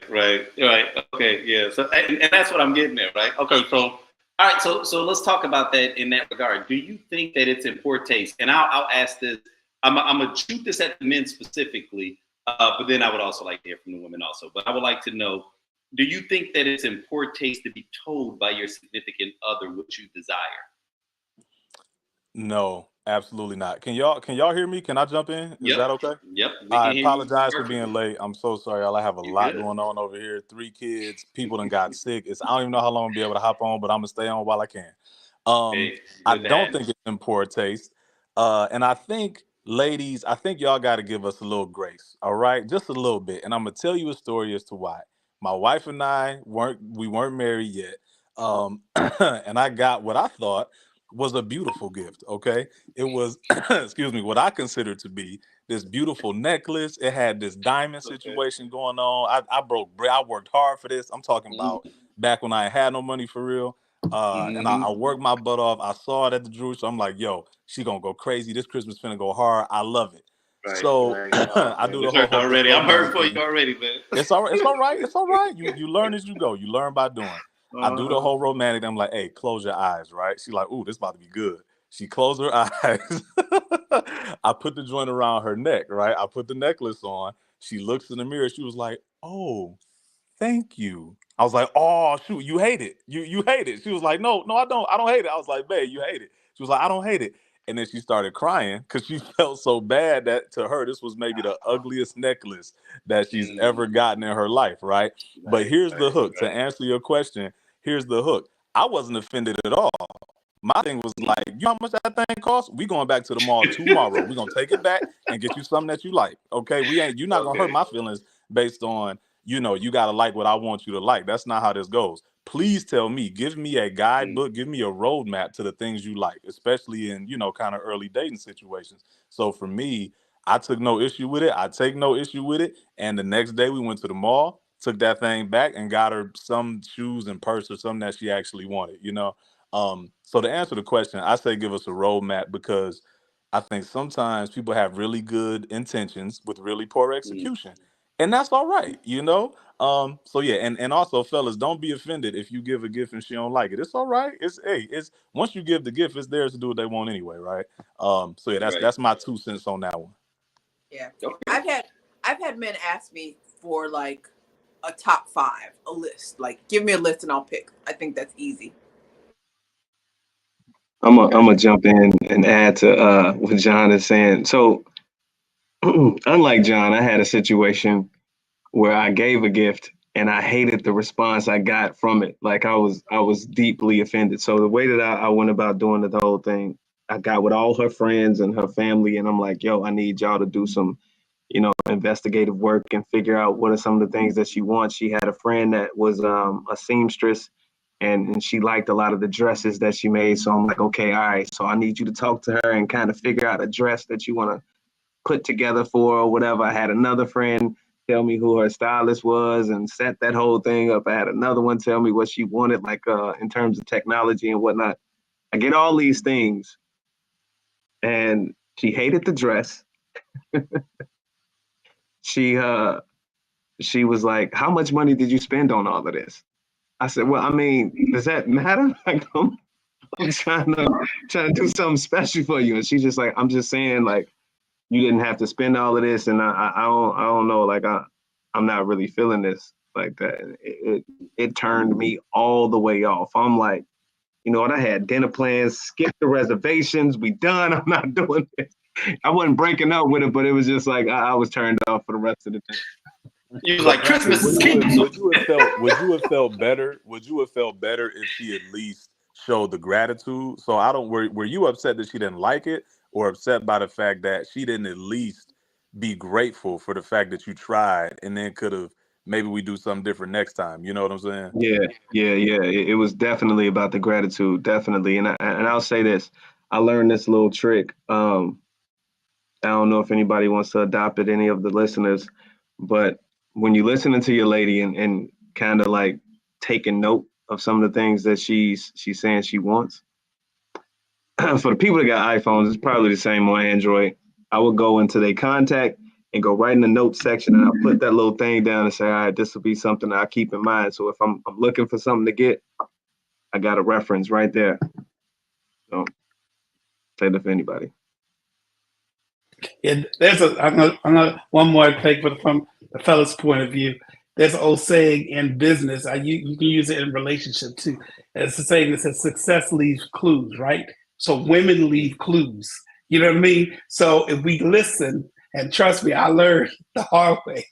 Okay, yeah. So and that's what I'm getting at, right? Okay, so all right, so let's talk about that in that regard. Do you think that it's in poor taste? And I'll ask this. I'm gonna shoot this at the men specifically, but then I would also like to hear from the women also. But I would like to know, do you think that it's in poor taste to be told by your significant other what you desire? No, absolutely not. Can y'all hear me? Can I jump in? Is Yep. that okay? Yep. We I can hear you apologize for perfectly. being late. I'm so sorry, y'all. I have a You're lot good. going on over here. 3 kids, people done got sick. I don't even know how long I'll be able to hop on, but I'm gonna stay on while I can. Hey, I good to don't have think it's in poor taste. And I think, ladies, I think y'all got to give us a little grace, all right? Just a little bit. And I'm gonna tell you a story as to why. My wife and I weren't married yet. And I got what I thought was a beautiful gift, okay? It was, excuse me, what I considered to be this beautiful necklace. It had this diamond Okay. situation going on. I broke bread. I worked hard for this. I'm talking about Mhm. back when I ain't had no money for real. And I Mhm. worked my butt off. I saw it at the jewelry, so I'm like, yo, she gonna go crazy. This Christmas finna go hard. I love it. Right, So right. Oh, I man. do the This whole hurt hope this already. I'm hurting romantic for you thing. already, man. It's all right. It's all right. It's all right. You learn as you go. You learn by doing. I do the Uh-huh. whole romantic. I'm like, hey, close your eyes, right? She like, ooh, this about to be good. She closed her eyes. I put the joint around her neck, right? I put the necklace on. She looks in the mirror. She was like, oh, thank you. I was like, oh shoot, you hate it. You hate it. She was like, no, I don't. I don't hate it. I was like, babe, you hate it. She was like, I don't hate it. And then she started crying because she felt so bad that to her, this was maybe the ugliest necklace that she's ever Mm. gotten in her life, right? But Right, here's the right, hook. To right. answer your question, here's the hook. I wasn't offended at all. My thing was like, you know how much that thing costs? We going back to the mall tomorrow. We gonna take it back and get you something that you like. Okay, you're not gonna hurt Okay. my feelings based on, you gotta like what I want you to like. That's not how this goes. Please tell me, give me a Mm. guidebook, give me a roadmap to the things you like, especially in, kind of early dating situations. So for me, I took no issue with it. I take no issue with it. And the next day we went to the mall, took that thing back and got her some shoes and purse or something that she actually wanted. So to answer the question, I say give us a roadmap because I think sometimes people have really good intentions with really poor Mm. execution. And that's all right. So yeah, and also fellas, don't be offended if you give a gift and she don't like it. It's all right. It's once you give the gift, it's theirs to do what they want anyway, right? So yeah, that's Right. that's my 2 cents on that one. Yeah. Okay. I've had men ask me for like a top 5, a list. Like, give me a list and I'll pick. I think that's easy. I'm gonna jump in and add to what John is saying. So, unlike John, I had a situation where I gave a gift and I hated the response I got from it. Like I was deeply offended. So the way that I went about doing the whole thing, I got with all her friends and her family, and I'm like, yo, I need y'all to do some, investigative work and figure out what are some of the things that she wants. She had a friend that was a seamstress, and she liked a lot of the dresses that she made. So I'm like, okay, all right. So I need you to talk to her and kind of figure out a dress that you want to put together for her or whatever. I had another friend tell me who her stylist was and set that whole thing up. I had another one tell me what she wanted, like in terms of technology and whatnot. I get all these things, and she hated the dress. She was like, "How much money did you spend on all of this?" I said, "Well, I mean, does that matter? Like, I'm trying to do something special for you." And she's just like, "I'm just saying, like, you didn't have to spend all of this, and I don't know, like I'm not really feeling this like that." It turned me all the way off. I'm like, you know what? I had dinner plans, skip the reservations, we done. I'm not doing this. I wasn't breaking up with it, but it was just like I was turned off for the rest of the day. You was But like, Andrew, Christmas is would you have canceled. would you have felt would you have felt better? Would you have felt better if she at least showed the gratitude? So I don't were you upset that she didn't like it, or upset by the fact that she didn't at least be grateful for the fact that you tried and then could have maybe we do something different next time? You know what I'm saying? Yeah. It was definitely about the gratitude, definitely. And I'll say this: I learned this little trick. I don't know if anybody wants to adopt it, any of the listeners, but when you listening to your lady and kind of like taking note of some of the things that she's saying she wants, for the people that got iPhones, it's probably the same on Android. I would go into their contact and go right in the notes section, and I put that little thing down and say, all right, this will be something I keep in mind. So if I'm looking for something to get, I got a reference right there. So say that for anybody. Yeah, I'm gonna one more take from the fella's point of view. there's an old saying in business. You can use it in relationship too. It's a saying that says success leaves clues, right? So women leave clues. You know what I mean? So if we listen, and trust me, I learned the hard way,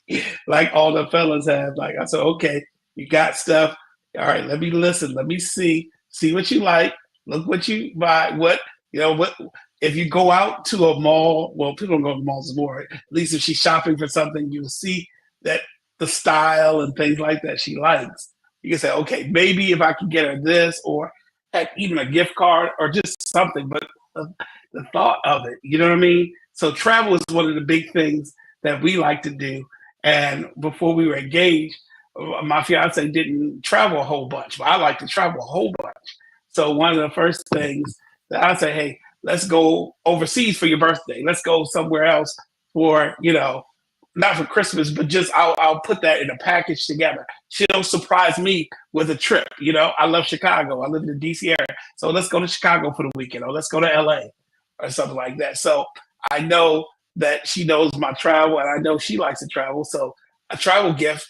like all the fellas have. Like I said, okay, you got stuff. All right, let me listen. Let me see what you like. Look what you buy. What if you go out to a mall? Well, people don't go to malls anymore. At least if she's shopping for something, you'll see that the style and things like that she likes. You can say, okay, maybe if I can get her this, or heck, even a gift card, or just something. But the thought of it, you know what I mean? So travel is one of the big things that we like to do. And before we were engaged, my fiance didn't travel a whole bunch, but I like to travel a whole bunch. So one of the first things that I say, hey, let's go overseas for your birthday. Let's go somewhere else for, not for Christmas, but just I'll put that in a package together. She'll surprise me with a trip. I love Chicago. I live in the DC area. So let's go to Chicago for the weekend, or let's go to LA or something like that. So I know that she knows my travel, and I know she likes to travel. So a travel gift,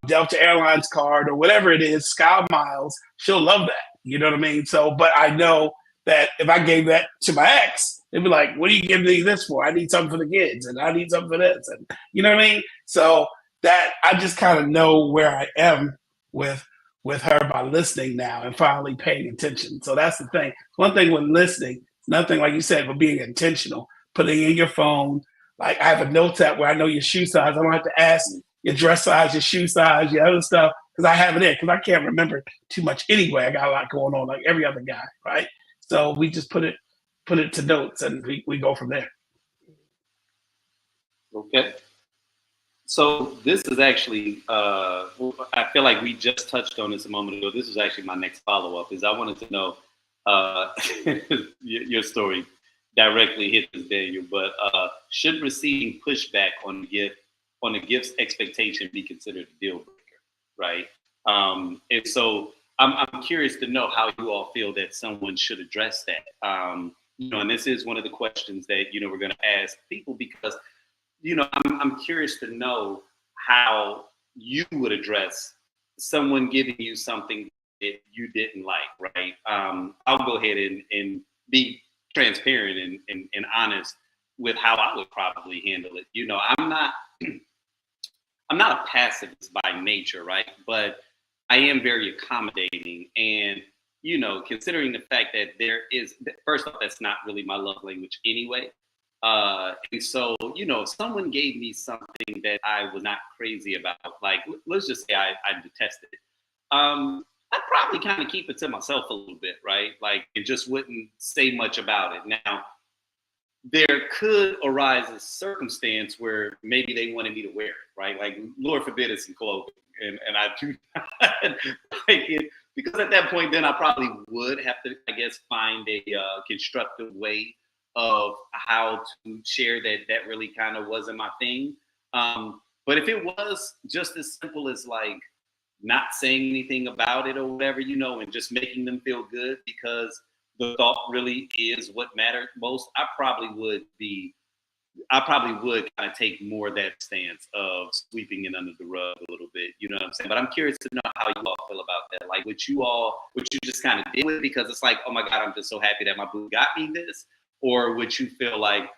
Delta Airlines card or whatever it is, Sky Miles, she'll love that. You know what I mean? So, but I know that if I gave that to my ex, they'd be like, what are you giving me this for? I need something for the kids, and I need something for this. And you know what I mean? So that I just kind of know where I am with her by listening now and finally paying attention. So that's the thing. One thing with listening, nothing like you said, but being intentional, putting in your phone. Like I have a notes app where I know your shoe size. I don't have to ask your dress size, your shoe size, your other stuff, because I have it in, because I can't remember too much anyway. I got a lot going on like every other guy, right? So we just put it to notes, and we go from there. Okay. So this is actually, I feel like we just touched on this a moment ago. This is actually my next follow-up, is I wanted to know your story directly hit this, Daniel, but should receiving pushback on a gift's expectation be considered a deal breaker, right? And so I'm curious to know how you all feel that someone should address that. And this is one of the questions that, we're going to ask people, because I'm curious to know how you would address someone giving you something that you didn't like, right? I'll go ahead and be transparent and honest with how I would probably handle it. I'm not a pacifist by nature, right? But I am very accommodating, and considering the fact that first off, that's not really my love language anyway. And so, if someone gave me something that I was not crazy about, like, let's just say I detested it, I'd probably kind of keep it to myself a little bit, right? Like, it just wouldn't say much about it. Now, there could arise a circumstance where maybe they wanted me to wear it, right? Like, Lord forbid it's in clothing, and I do not like it, because at that point, then I probably would have to, I guess, find a constructive way of how to share that really kind of wasn't my thing. But if it was just as simple as like not saying anything about it or whatever, and just making them feel good because the thought really is what mattered most, I probably would kind of take more that stance of sweeping it under the rug a little bit, you know what I'm saying? But I'm curious to know how you all feel about that. Like, would you just kind of deal with it because it's like, oh my God, I'm just so happy that my boo got me this? Or would you feel like,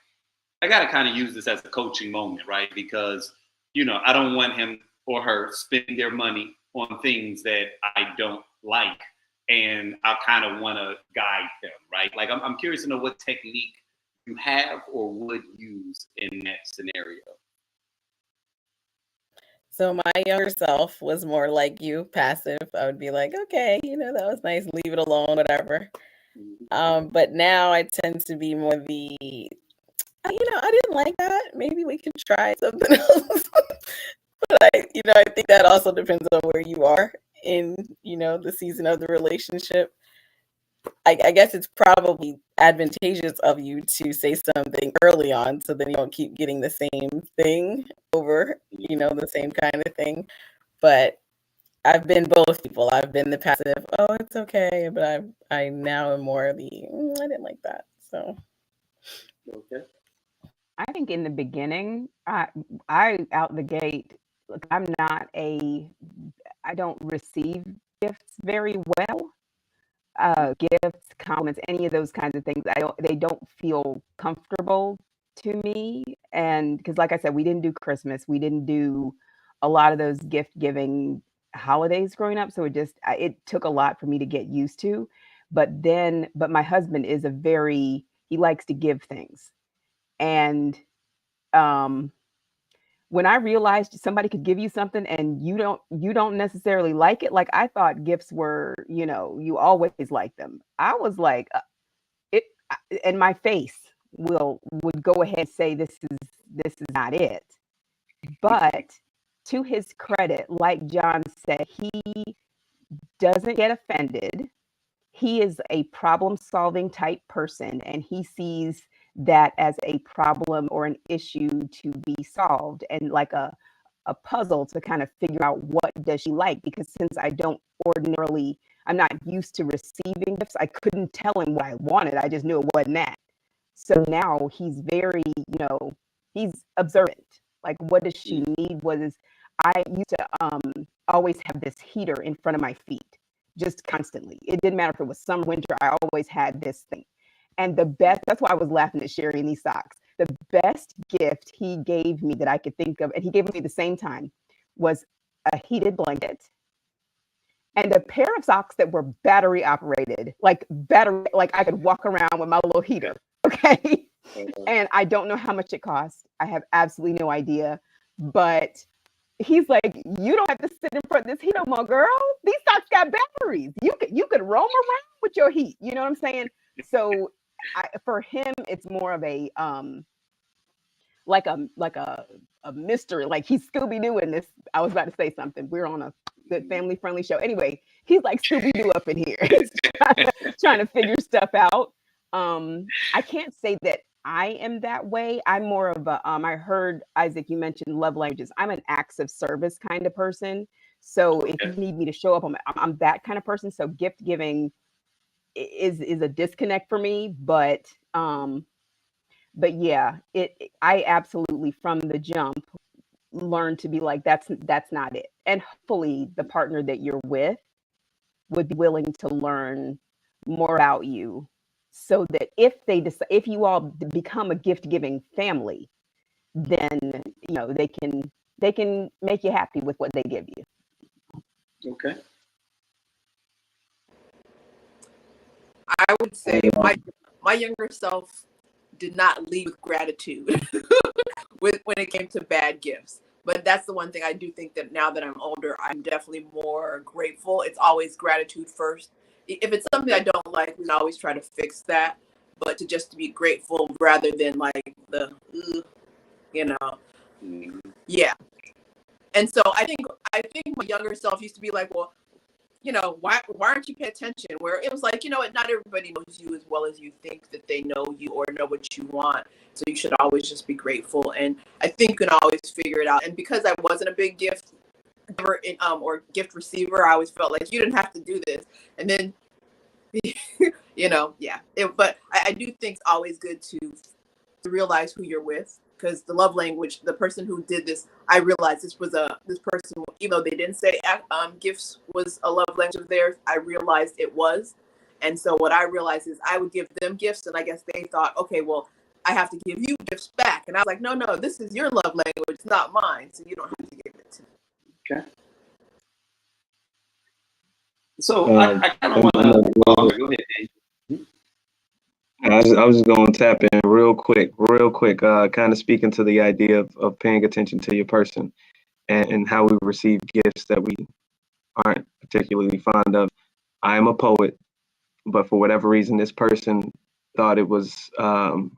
I got to kind of use this as a coaching moment, right? Because, I don't want him or her spending their money on things that I don't like, and I kind of want to guide them, right? Like, I'm curious to know what technique you have or would use in that scenario. So my younger self was more like you, passive. I would be like, okay, that was nice, leave it alone, whatever. But now I tend to be more I didn't like that. Maybe we can try something else. But I think that also depends on where you are in, the season of the relationship. I guess it's probably advantageous of you to say something early on, so then you don't keep getting the same thing over, the same kind of thing. But I've been both people. I've been the passive, oh, it's okay, but I now am more the, I didn't like that. So, okay. I think in the beginning, I out the gate look, I don't receive gifts very well. Gifts, compliments, any of those kinds of things. They don't feel comfortable to me. And because, like I said, we didn't do Christmas, we didn't do a lot of those gift giving holidays growing up. So it took a lot for me to get used to. But my husband is he likes to give things. And when I realized somebody could give you something and you don't necessarily like it, like I thought gifts were, you always like them. I was like, it, and my face would go ahead and say this is not it. But to his credit, like John said, he doesn't get offended. He is a problem-solving type person, and he sees that as a problem or an issue to be solved, and like a puzzle to kind of figure out what does she like. Because since I'm not used to receiving gifts, I couldn't tell him what I wanted. I just knew it wasn't that. So now he's very, he's observant. Like, what does she need? I used to always have this heater in front of my feet, just constantly. It didn't matter if it was summer, winter, I always had this thing. And that's why I was laughing at Sherry in these socks. The best gift he gave me that I could think of, and he gave me at the same time, was a heated blanket and a pair of socks that were battery operated, like I could walk around with my little heater. Okay. And I don't know how much it cost. I have absolutely no idea. But he's like, you don't have to sit in front of this heat no more, girl. These socks got batteries. You could roam around with your heat. You know what I'm saying? So for him, it's more of a like a mystery. Like he's Scooby-Doo in this. I was about to say something. We're on a good family-friendly show. Anyway, he's like Scooby-Doo up in here, trying to figure stuff out. I can't say that I am that way. I'm more of a, I heard, Isaac, you mentioned love languages. I'm an acts of service kind of person. So if you need me to show up, I'm that kind of person. So gift giving is a disconnect for me, but yeah, I absolutely from the jump learned to be like, that's not it. And hopefully the partner that you're with would be willing to learn more about you, so that if you all become a gift giving family, then they can make you happy with what they give you. Okay. I would say my younger self did not lead with gratitude when it came to bad gifts. But that's the one thing I do think that now that I'm older, I'm definitely more grateful. It's always gratitude first. If it's something I don't like, we can always try to fix that. But to be grateful rather than like yeah. And so I think my younger self used to be like, well, why aren't you paying attention? Where it was like, not everybody knows you as well as you think that they know you or know what you want. So you should always just be grateful. And I think you can always figure it out. And because I wasn't a big gift giver or gift receiver, I always felt like you didn't have to do this. And then, yeah. But I do think it's always good to realize who you're with. Because the love language, the person who did this, I realized this person, even though they didn't say gifts was a love language of theirs, I realized it was. And so what I realized is I would give them gifts, and I guess they thought, okay, well, I have to give you gifts back. And I was like, no, this is your love language, it's not mine, so you don't have to give it to me. Okay. So I kind of want to go ahead. I was just going to tap in real quick, kind of speaking to the idea of paying attention to your person and how we receive gifts that we aren't particularly fond of. I am a poet, but for whatever reason, this person thought it was a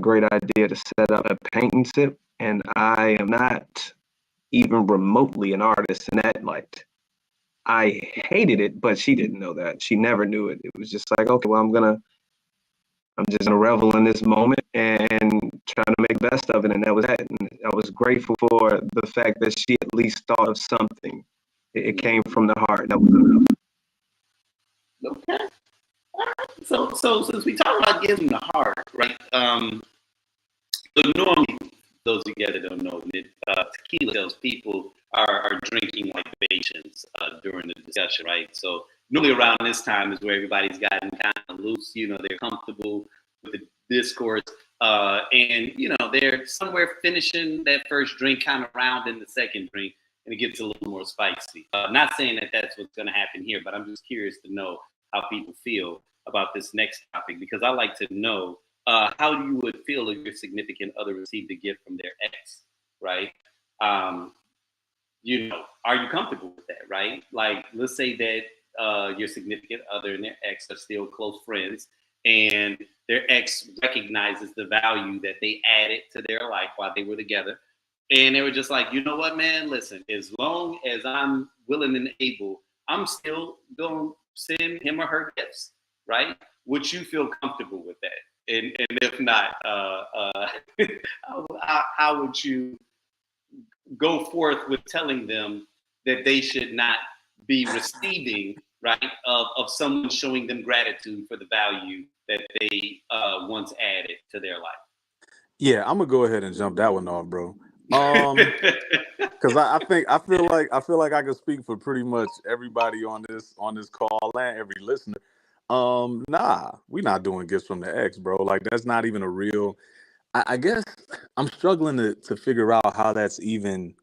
great idea to set up a paint and sip, and I am not even remotely an artist in that light. I hated it, but she didn't know that. She never knew it. It was just like, okay, well, I'm just gonna revel in this moment and try to make the best of it. And that was that. And I was grateful for the fact that she at least thought of something. It came from the heart. That was enough. Okay. All right. So since we talk about giving the heart, right? The those together don't know, tequila sales people are drinking libations during the discussion, right? So normally around this time is where everybody's gotten kind of loose, they're comfortable with the discourse. And, they're somewhere finishing that first drink, kind of rounding the second drink, and it gets a little more spicy. Not saying that that's what's going to happen here, but I'm just curious to know how people feel about this next topic, because I like to know how you would feel if your significant other received a gift from their ex, right? Are you comfortable with that, right? Like, let's say that your significant other and their ex are still close friends, and their ex recognizes the value that they added to their life while they were together. And they were just like, you know what, man, listen, as long as I'm willing and able, I'm still going to send him or her gifts, right? Would you feel comfortable with that? And if not, how would you go forth with telling them that they should not be receiving, right, of someone showing them gratitude for the value that they once added to their life? Yeah, I'm gonna go ahead and jump that one off, bro. Because I feel like I can speak for pretty much everybody on this call and every listener. Nah, we're not doing gifts from the ex, bro. Like, that's not even a real. I guess I'm struggling to figure out how that even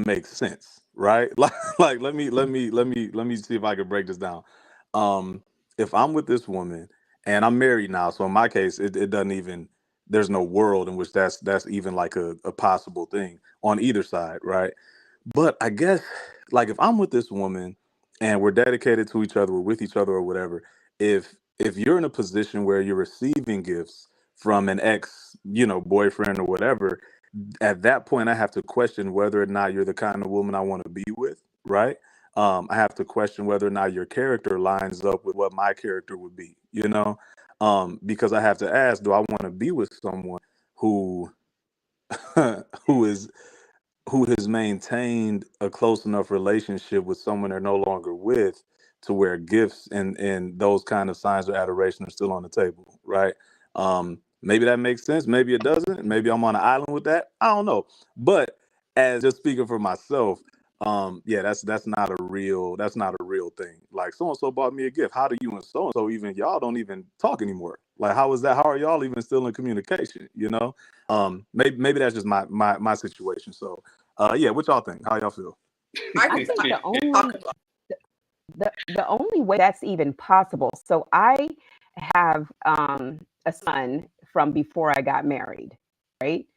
makes sense, right? Like let me see if I can break this down. If I'm with this woman and I'm married now, so in my case, it doesn't even, there's no world in which that's even like a possible thing on either side, right? But I guess, like, if I'm with this woman and we're dedicated to each other, we're with each other or whatever, if you're in a position where you're receiving gifts from an ex, boyfriend or whatever, at that point I have to question whether or not you're the kind of woman I want to be with, right? I have to question whether or not your character lines up with what my character would be, because I have to ask, do I want to be with someone who who is who has maintained a close enough relationship with someone they're no longer with to where gifts and those kind of signs of adoration are still on the table, right? Maybe that makes sense. Maybe it doesn't. Maybe I'm on an island with that. I don't know. But as just speaking for myself, yeah, that's not a real thing. Like, so and so bought me a gift. How do you and so even, y'all don't even talk anymore? Like, how is that? How are y'all even still in communication? Maybe that's just my situation. So yeah, what y'all think? How y'all feel? I think the only way that's even possible. So I have a son from before I got married, right?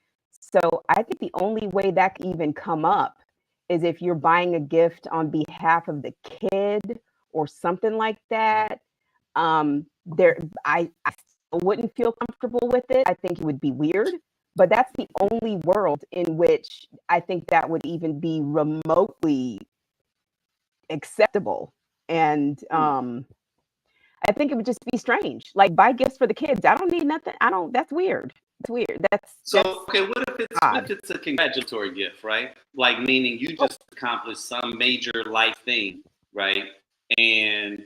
So I think the only way that can even come up is if you're buying a gift on behalf of the kid or something like that. There, I still wouldn't feel comfortable with it. I think it would be weird, but that's the only world in which I think that would even be remotely acceptable. And I think it would just be strange. Like, buy gifts for the kids. I don't need nothing. That's weird. That's weird. Okay, what if it's a congratulatory gift, right? Like, meaning you just accomplished some major life thing, right? And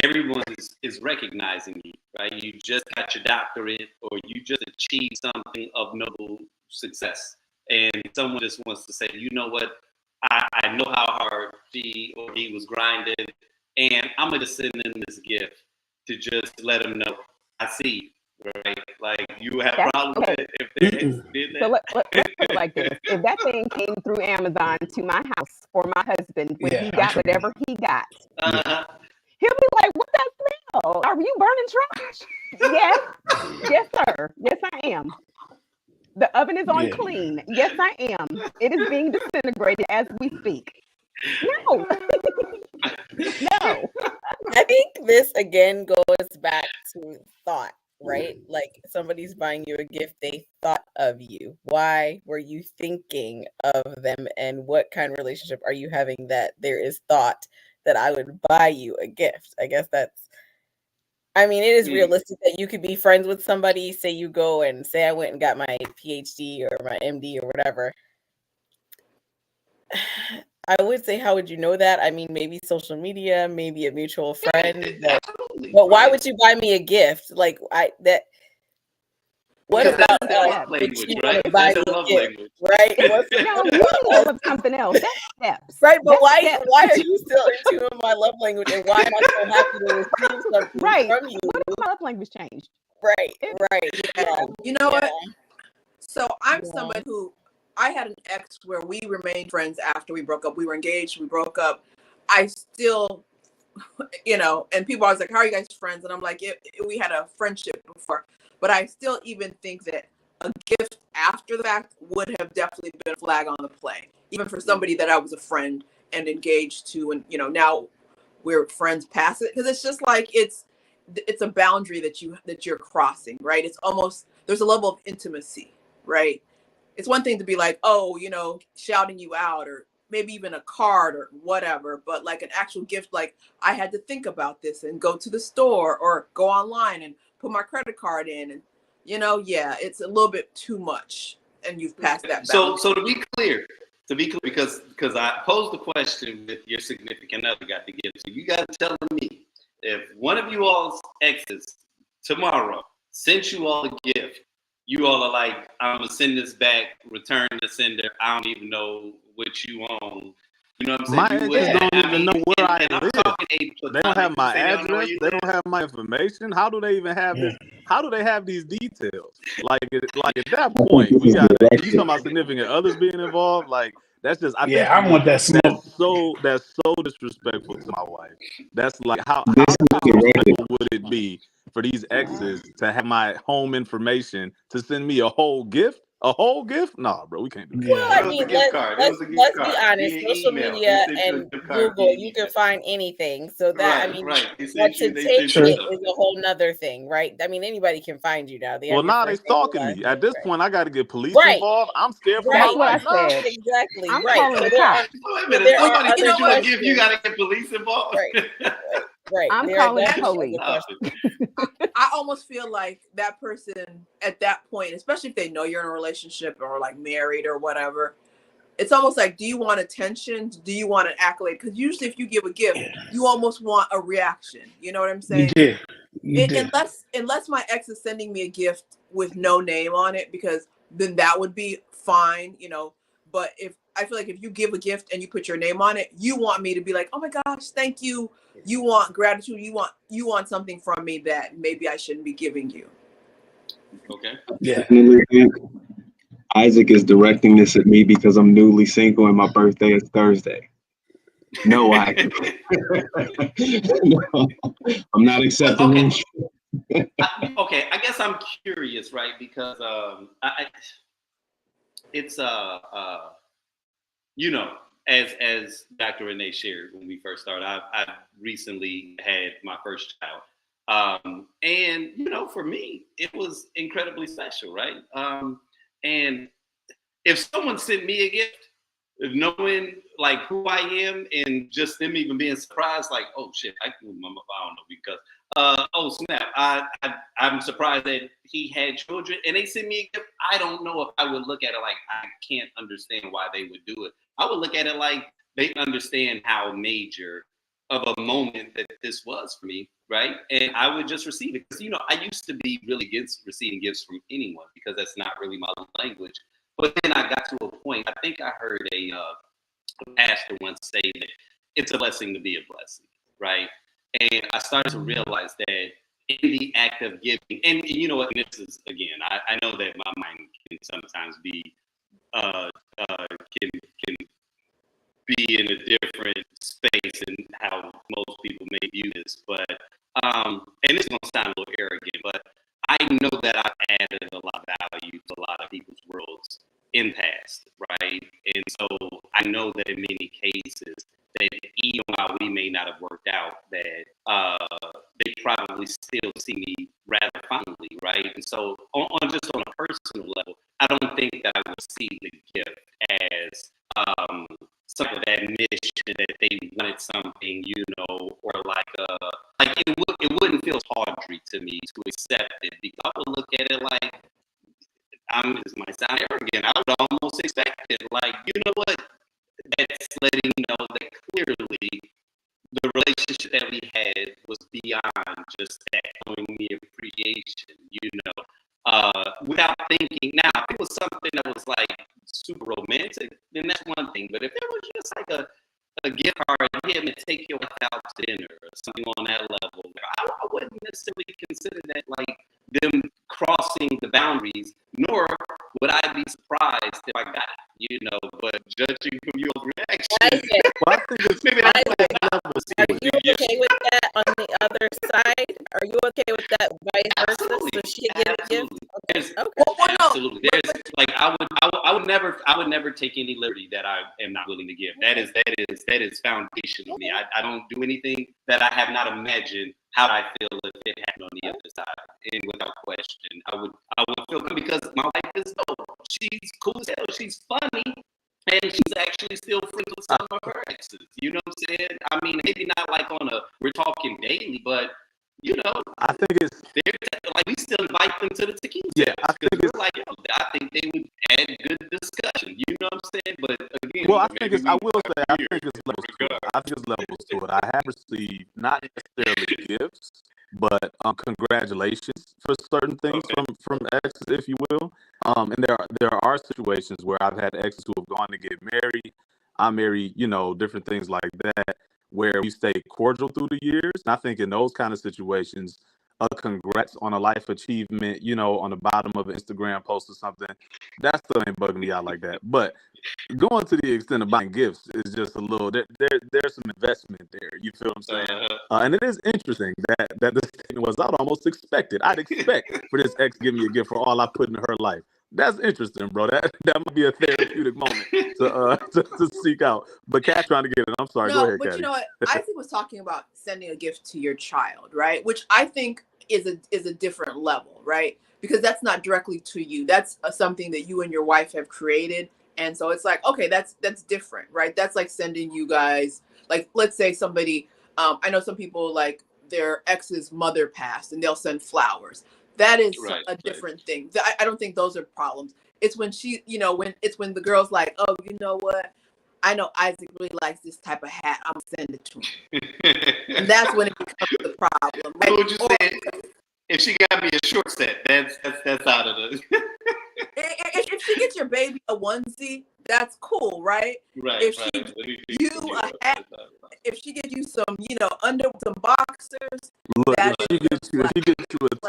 everyone is recognizing you, right? You just got your doctorate, or you just achieved something of noble success. And someone just wants to say, you know what? I know how hard she or he was grinding, and I'm going to send them this gift to just let them know I see you, right? Like, you have a problem with it if they did that? So let's put it like this. If that thing came through Amazon to my house for my husband when he got whatever he got, he'll be like, what that smell? Are you burning trash? Yes. Yes, sir. Yes, I am. The oven is on clean. Yes, I am. It is being disintegrated as we speak. No. No. I think this again goes back to thought, right? Like, somebody's buying you a gift, they thought of you. Why were you thinking of them, and what kind of relationship are you having that there is thought that I would buy you a gift? I guess it is realistic that you could be friends with somebody, say you go and say I went and got my PhD or my MD or whatever. I would say, how would you know that? Maybe social media, maybe a mutual friend. But why would you buy me a gift? Like, What Because about that's their us? love Would language, you right? want to buy That's me their a love gift, language. right? What's No, what you about know us? it's something else. That's steps. Right, but That's why steps. are you still in tune with my love language, and why am I so happy to receive something Right. from you? What if my love language changed? Right, It- right. Yeah, You know yeah, what? So I'm yeah. someone who, I had an ex where we remained friends after we broke up. We were engaged, we broke up. I still, and people are always like, how are you guys friends? And I'm like, we had a friendship before. But I still even think that a gift after the fact would have definitely been a flag on the play, even for somebody that I was a friend and engaged to. And, now we're friends past it. Because it's just like, it's a boundary that you're crossing, right? It's almost, there's a level of intimacy, right? It's one thing to be like, oh, shouting you out, or maybe even a card or whatever, but like an actual gift, like I had to think about this and go to the store or go online and put my credit card in, and yeah, it's a little bit too much, and you've passed that boundary. So to be clear, because I posed the question with your significant other got the gift, so you got to tell me if one of you all's exes tomorrow sent you all a gift, you all are like, I'm gonna send this back, return the sender. I don't even know what you own. You know what I'm saying? My exes don't even know where I I'm live. talking They don't have my address. They don't have. have my information. How do they even have this? How do they have these details? Like at that point, we got you talking about significant others being involved. Like that's just. I think I want that smoke. that's so disrespectful to my wife. That's like how This is disrespectful would it be for these exes to have my home information to send me a whole gift? A whole gift? Nah, bro, we can't do that. Well, I It was mean, a gift card. It was a gift let's card be honest. via Social email. media They sent you a and gift card Google, via you email. can find anything. So that, I Right, mean, right. but to They take sent you it something. is a whole nother thing, right? I mean, anybody can find you now. They have Well, your now they first name, stalking last me. name, At this right? point, I got to get police Right, involved. I'm scared for my That's what I life now. said. exactly, I'm right. calling So the there are, cops. Wait a so minute. there are Somebody other sent you a gift. You questions. got to get police involved. Right. I'm There are calling the definitely police. other questions. I almost feel like that person at that point, especially if they know you're in a relationship or like married or whatever, it's almost like, do you want attention? Do you want an accolade? Because usually if you give a gift, you almost want a reaction. You know what I'm saying? You did. Unless my ex is sending me a gift with no name on it, because then that would be fine, But I feel like if you give a gift and you put your name on it, you want me to be like, oh my gosh, thank you. You want gratitude. You want something from me that maybe I shouldn't be giving you. Okay. Yeah. definitely think Isaac is directing this at me because I'm newly single and my birthday is Thursday. No, Isaac. No, I'm not accepting Okay. this. Okay. I guess I'm curious, right? Because it's as Dr. Renee shared when we first started, I've recently had my first child. And for me, it was incredibly special, right? And if someone sent me a gift, knowing like who I am and just them even being surprised, like, oh shit, I don't know because oh snap, I'm surprised that he had children and they sent me a gift. I don't know if I would look at it like I can't understand why they would do it. I would look at it like they understand how major of a moment that this was for me, right? And I would just receive it because I used to be really against receiving gifts from anyone because that's not really my language. But then I got to a point. I think I heard a pastor once say that it's a blessing to be a blessing, right? And I started to realize that in the act of giving, and you know what, and this is again, I know that my mind can sometimes be can be in a different space and how most people may view this, but and it's gonna sound a little arrogant, but I know that I've added a lot of value to a lot of people's worlds in past, right? And so I know that in many cases that even while we may not have worked out, that they probably still see me rather fondly, right? And so just on a personal level, I don't think that I would see the gift as some of that mission that they wanted something, or like it wouldn't feel tawdry to me to accept it because I would look at it like this might sound arrogant. I would almost expect it like, you know what? That's letting me know that clearly the relationship that we had was beyond just that showing me appreciation, without thinking. Now, if it was something that was like super romantic, then that's one thing. But if it was just like a gift card, here to take your wife out to dinner or something on that level, I wouldn't necessarily consider that like them crossing the boundaries, nor would I be surprised if I got it, you know. But judging from your reaction, Well, I think it's maybe Are you okay with that on the other side? Are you okay with that vice versa? absolutely, So she get a gift? There's, Okay. absolutely. There's like I would never take any liberty that I am not willing to give. That is foundational to me. I don't do anything that I have not imagined how I feel if it happened on the other side. And without question, I would feel good because my wife is dope. She's cool as hell. She's funny. And she's actually still friends with some of her exes. You know what I'm saying? I mean, maybe not like we're talking daily, but you know, I think it's like we still invite them to the tequila. Yeah, I think we're like, I think they would add good discussion. You know what I'm saying? But again, well, I think it's levels to it. I think it's levels to it. I have received not necessarily gifts, but congratulations for certain things from exes, if you will. And there are situations where I've had exes who have gone to get married. I married, you know, different things like that, where we stay cordial through the years. And I think in those kind of situations, congrats on a life achievement, you know, on the bottom of an Instagram post or something, that still ain't bugging me out like that. But going to the extent of buying gifts is just a little, there's some investment there. You feel what I'm saying? And it is interesting that the statement was, I'd almost expect it. I'd expect for this ex to give me a gift for all I put in her life. That's interesting, bro. That might be a therapeutic moment to seek out. But Kat trying to get it. I'm sorry. No, Go ahead, but Katty. you know what? Isaac was talking about sending a gift to your child, right? Which I think is a different level, right? Because that's not directly to you. That's something that you and your wife have created, and so it's like, okay, that's different, right? That's like sending you guys, like, let's say somebody, I know some people like their ex's mother passed, and they'll send flowers. That is a different thing. I don't think those are problems. It's when when the girl's like, oh, you know what? I know Isaac really likes this type of hat. I'm sending it to him. And that's when it becomes the problem. Right? What you said, if she got me a short set, that's out of the. If she gets your baby a onesie, that's cool, right? Right. If she gets you a hat, if she gets you some, under some boxers. Look, if she gets you a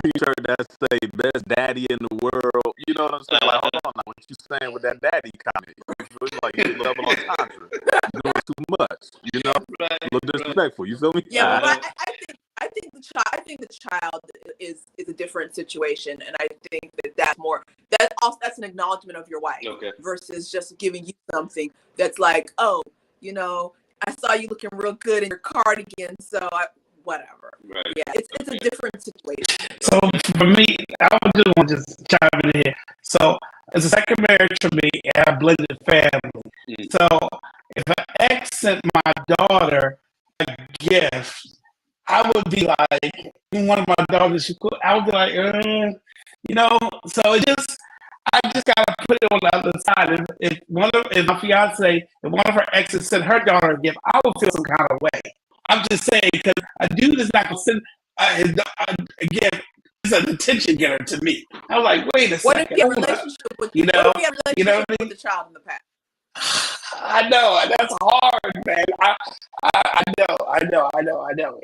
T-shirt that say "Best Daddy in the World," you know what I'm saying? Like, hold on, now, what you saying with that daddy comment? It's like you double entendre, doing too much, you know? Right, a little disrespectful. You feel me? Yeah, but I think the child is a different situation, and I think that's an acknowledgement of your wife versus just giving you something that's like, oh, I saw you looking real good in your cardigan, so whatever. Right. Yeah, it's a different situation. So for me, I would just want to chime in here. So it's a second marriage for me, and a blended family. So if an ex sent my daughter a gift, I would be like, one of my daughters, I would be like, so I just gotta put it on the other side. If my fiance, if one of her exes sent her daughter a gift, I would feel some kind of way. I'm just saying, because a dude is not gonna send again. It's an attention getter to me. I'm like, wait a second. What if you have a relationship with with the child in the past? I know that's hard, man. I know.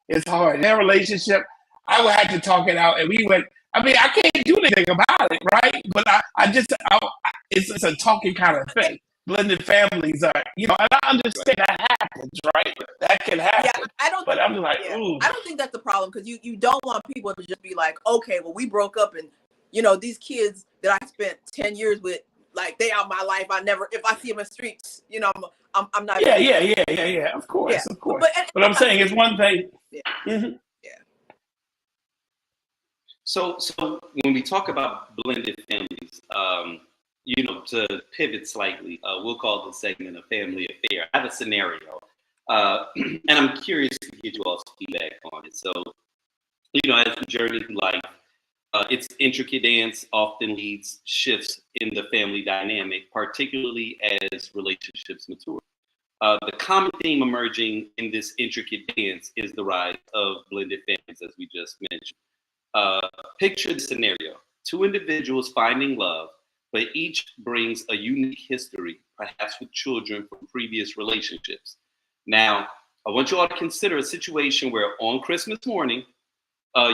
It's hard. In that relationship, I would have to talk it out, and we went. I mean, I can't do anything about it, right? But it's a talking kind of thing. Blended families are, and I understand that happens, right? That can happen. Yeah, I'm like, ooh. I don't think that's the problem, because you don't want people to just be like, okay, well, we broke up, and these kids that I spent 10 years with, like, they out my life. If I see them in the streets, I'm not. Yeah. Of course. But I'm saying it's one thing. Yeah. Mm-hmm. So when we talk about blended families, to pivot slightly, we'll call this segment a family affair. I have a scenario, and I'm curious to get you all's feedback on it. So, as we journey through life, its intricate dance often leads shifts in the family dynamic, particularly as relationships mature. The common theme emerging in this intricate dance is the rise of blended families, as we just mentioned. Picture the scenario. two individuals finding love, but each brings a unique history, perhaps with children from previous relationships. Now, I want you all to consider a situation where on Christmas morning,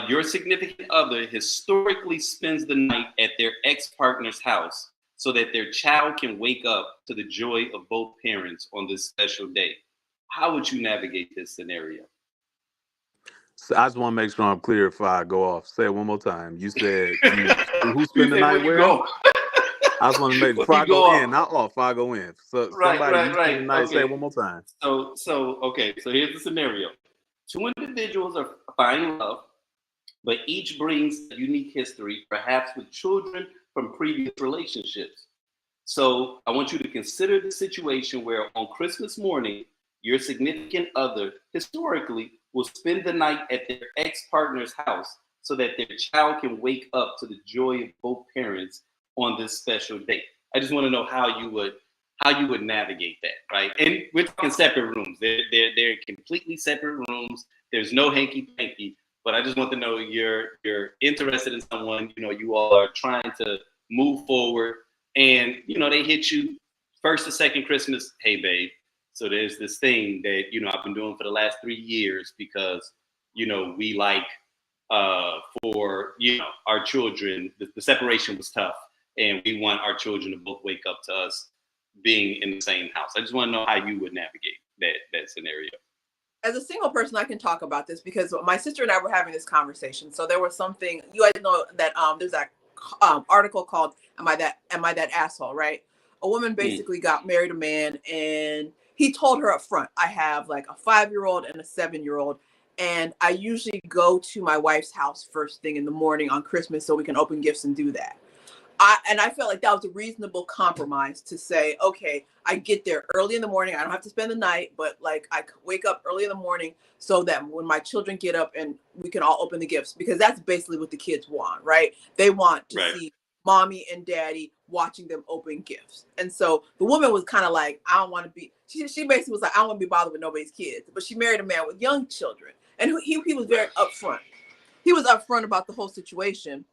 your significant other historically spends the night at their ex-partner's house so that their child can wake up to the joy of both parents on this special day. How would you navigate this scenario? So I just want to make sure I'm clear if I go off. Say it one more time. You said who You spend the say, night where you where? go? I just want to make Where before I you go go off? in, not off. Before I go in. So Right, somebody you spend the night. Okay. Say it one more time. Okay. So here's the scenario: two individuals are finding love, but each brings a unique history, perhaps with children from previous relationships. So I want you to consider the situation where on Christmas morning, your significant other historically will spend the night at their ex-partner's house so that their child can wake up to the joy of both parents on this special day. I just want to know how you would navigate that, right? And we're talking separate rooms. They're completely separate rooms. There's no hanky panky. But I just want to know you're interested in someone. You all are trying to move forward, and they hit you first or second Christmas. Hey, babe. So there's this thing that I've been doing for the last 3 years because we like for our children. The separation was tough, and we want our children to both wake up to us being in the same house. I just want to know how you would navigate that scenario. As a single person, I can talk about this because my sister and I were having this conversation. So there was something, you guys know that there's that article called Am I That Asshole, right? A woman basically got married a man, and he told her up front, I have like a 5-year-old and a 7-year-old, and I usually go to my wife's house first thing in the morning on Christmas so we can open gifts and do that. I felt like that was a reasonable compromise to say, okay, I get there early in the morning. I don't have to spend the night, but like I wake up early in the morning so that when my children get up and we can all open the gifts, because that's basically what the kids want, right? They want to see mommy and daddy watching them open gifts. And so the woman was kind of like, I don't want to be, she basically was like, I don't want to be bothered with nobody's kids. But she married a man with young children. And he was very upfront. He was upfront about the whole situation.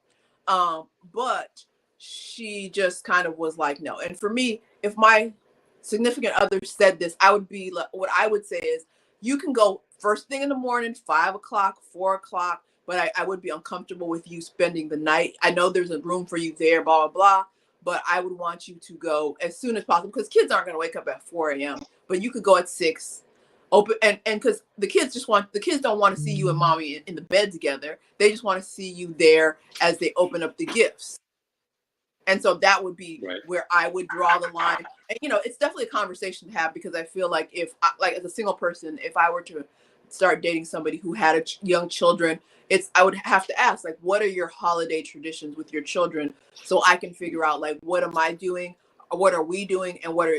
But she just kind of was like, no. And for me, if my significant other said this, I would be like, what I would say is, you can go first thing in the morning, 5 o'clock, 4 o'clock, but I would be uncomfortable with you spending the night. I know there's a room for you there, blah, blah, blah, but I would want you to go as soon as possible because kids aren't going to wake up at 4 a.m., but you could go at 6. Open and because the kids don't want to see you and mommy in the bed together. They just want to see you there as they open up the gifts. And so that would be where I would draw the line. And, it's definitely a conversation to have because I feel like as a single person, if I were to start dating somebody who had young children, I would have to ask, like, what are your holiday traditions with your children? So I can figure out, like, what am I doing? What are we doing? And what are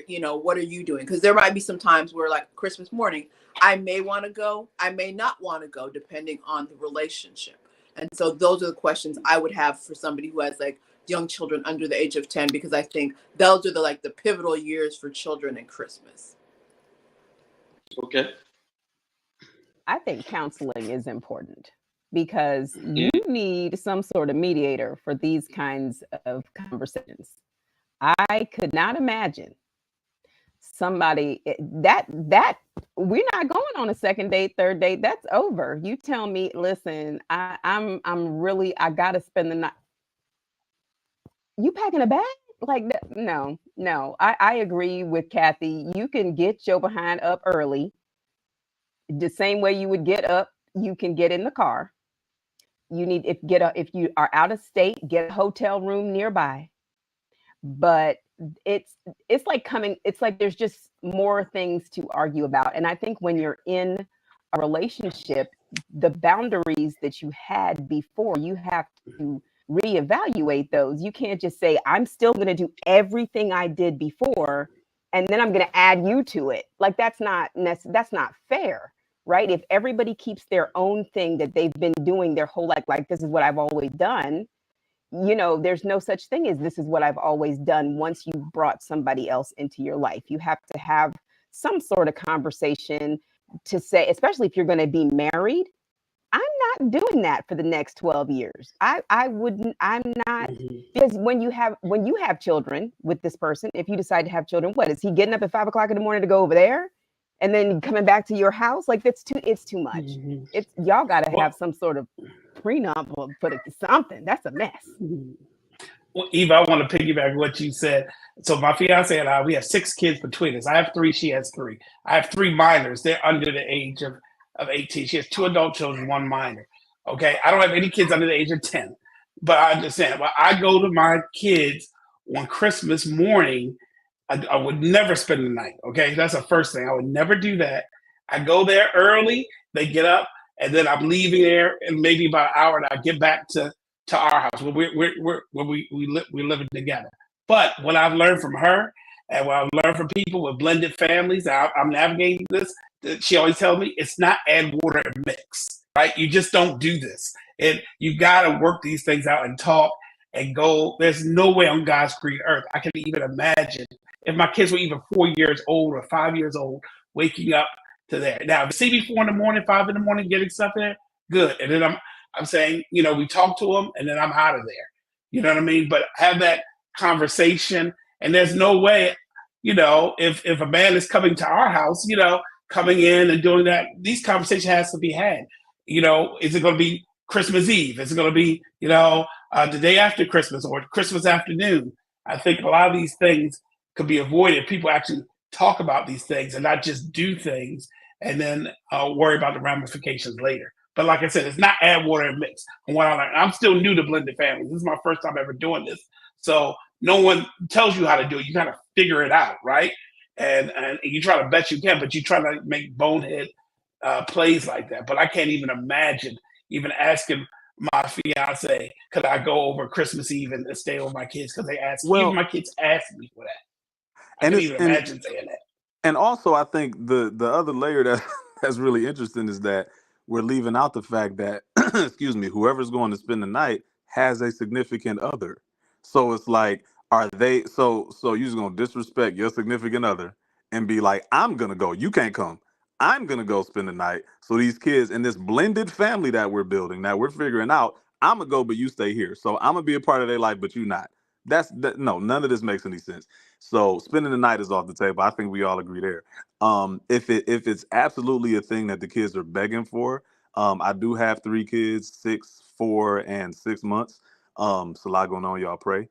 you doing? Because there might be some times where, like Christmas morning, I may want to go, I may not want to go, depending on the relationship. And so those are the questions I would have for somebody who has like young children under the age of 10, because I think those are the pivotal years for children and Christmas. Okay. I think counseling is important because you need some sort of mediator for these kinds of conversations. I could not imagine somebody that we're not going on a second date, third date. That's over. You tell me, listen, I'm really, I gotta spend the night. You packing a bag? Like, no. I agree with Kathy. You can get your behind up early. The same way you would get up, you can get in the car. You need if you are out of state, get a hotel room nearby. But it's like there's just more things to argue about. And I think when you're in a relationship, the boundaries that you had before, you have to reevaluate those. You can't just say, I'm still going to do everything I did before, and then I'm going to add you to it. Like, that's not fair, right? If everybody keeps their own thing that they've been doing their whole life, like, this is what I've always done, there's no such thing as this is what I've always done. Once you brought somebody else into your life, you have to have some sort of conversation to say, especially if you're going to be married, I'm not doing that for the next 12 years. I wouldn't, I'm not, Mhm. because when you have children with this person, if you decide to have children, what is he getting up at 5 o'clock in the morning to go over there and then coming back to your house? Like it's too much. Mhm. It's y'all got to Well, have some sort of prenup or put something. That's a mess. Well, Eva, I want to piggyback what you said. So my fiance and I, we have 6 kids between us. I have 3, she has 3. I have 3 minors. They're under the age of 18. She has 2 adult children, 1 minor. Okay. I don't have any kids under the age of 10. But I understand. Well, I go to my kids on Christmas morning. I would never spend the night. Okay. That's the first thing. I would never do that. I go there early, they get up, and then I'm leaving there in maybe about an hour and I get back to our house where we're living together. But what I've learned from her and what I've learned from people with blended families, I'm navigating this. She always tells me it's not add water and mix, right? You just don't do this. And you got to work these things out and talk and go. There's no way on God's green earth I can even imagine if my kids were even 4 years old or 5 years old waking up to there. Now, if you see me 4 in the morning, 5 in the morning, getting stuff there, good. And then I'm saying, we talk to them and then I'm out of there. You know what I mean? But have that conversation. And there's no way, if a man is coming to our house, coming in and doing that, these conversations has to be had. Is it going to be Christmas Eve? Is it going to be, the day after Christmas or Christmas afternoon? I think a lot of these things could be avoided if people actually talk about these things and not just do things and then worry about the ramifications later. But like I said, it's not add water and mix. From what I learned, I'm still new to blended families. This is my first time ever doing this. So no one tells you how to do it. You kind of figure it out, right? And you try to bet you can, but you try to make bonehead plays like that. But I can't even imagine even asking my fiance, could I go over Christmas Eve and stay with my kids? Because even my kids asked me for that. I can't even imagine saying that. And also, I think the other layer that's really interesting is that we're leaving out the fact that, excuse me, whoever's going to spend the night has a significant other. So it's like, are they so you're just gonna disrespect your significant other and be like, I'm gonna go, you can't come. I'm gonna go spend the night. So these kids in this blended family that we're building, that we're figuring out, I'm gonna go, but you stay here. So I'm gonna be a part of their life, but you not. No, none of this makes any sense. So spending the night is off the table. I think we all agree there. If it's absolutely a thing that the kids are begging for, I do have 3 kids, 6, 4, and 6 months. It's a lot going on. Y'all pray.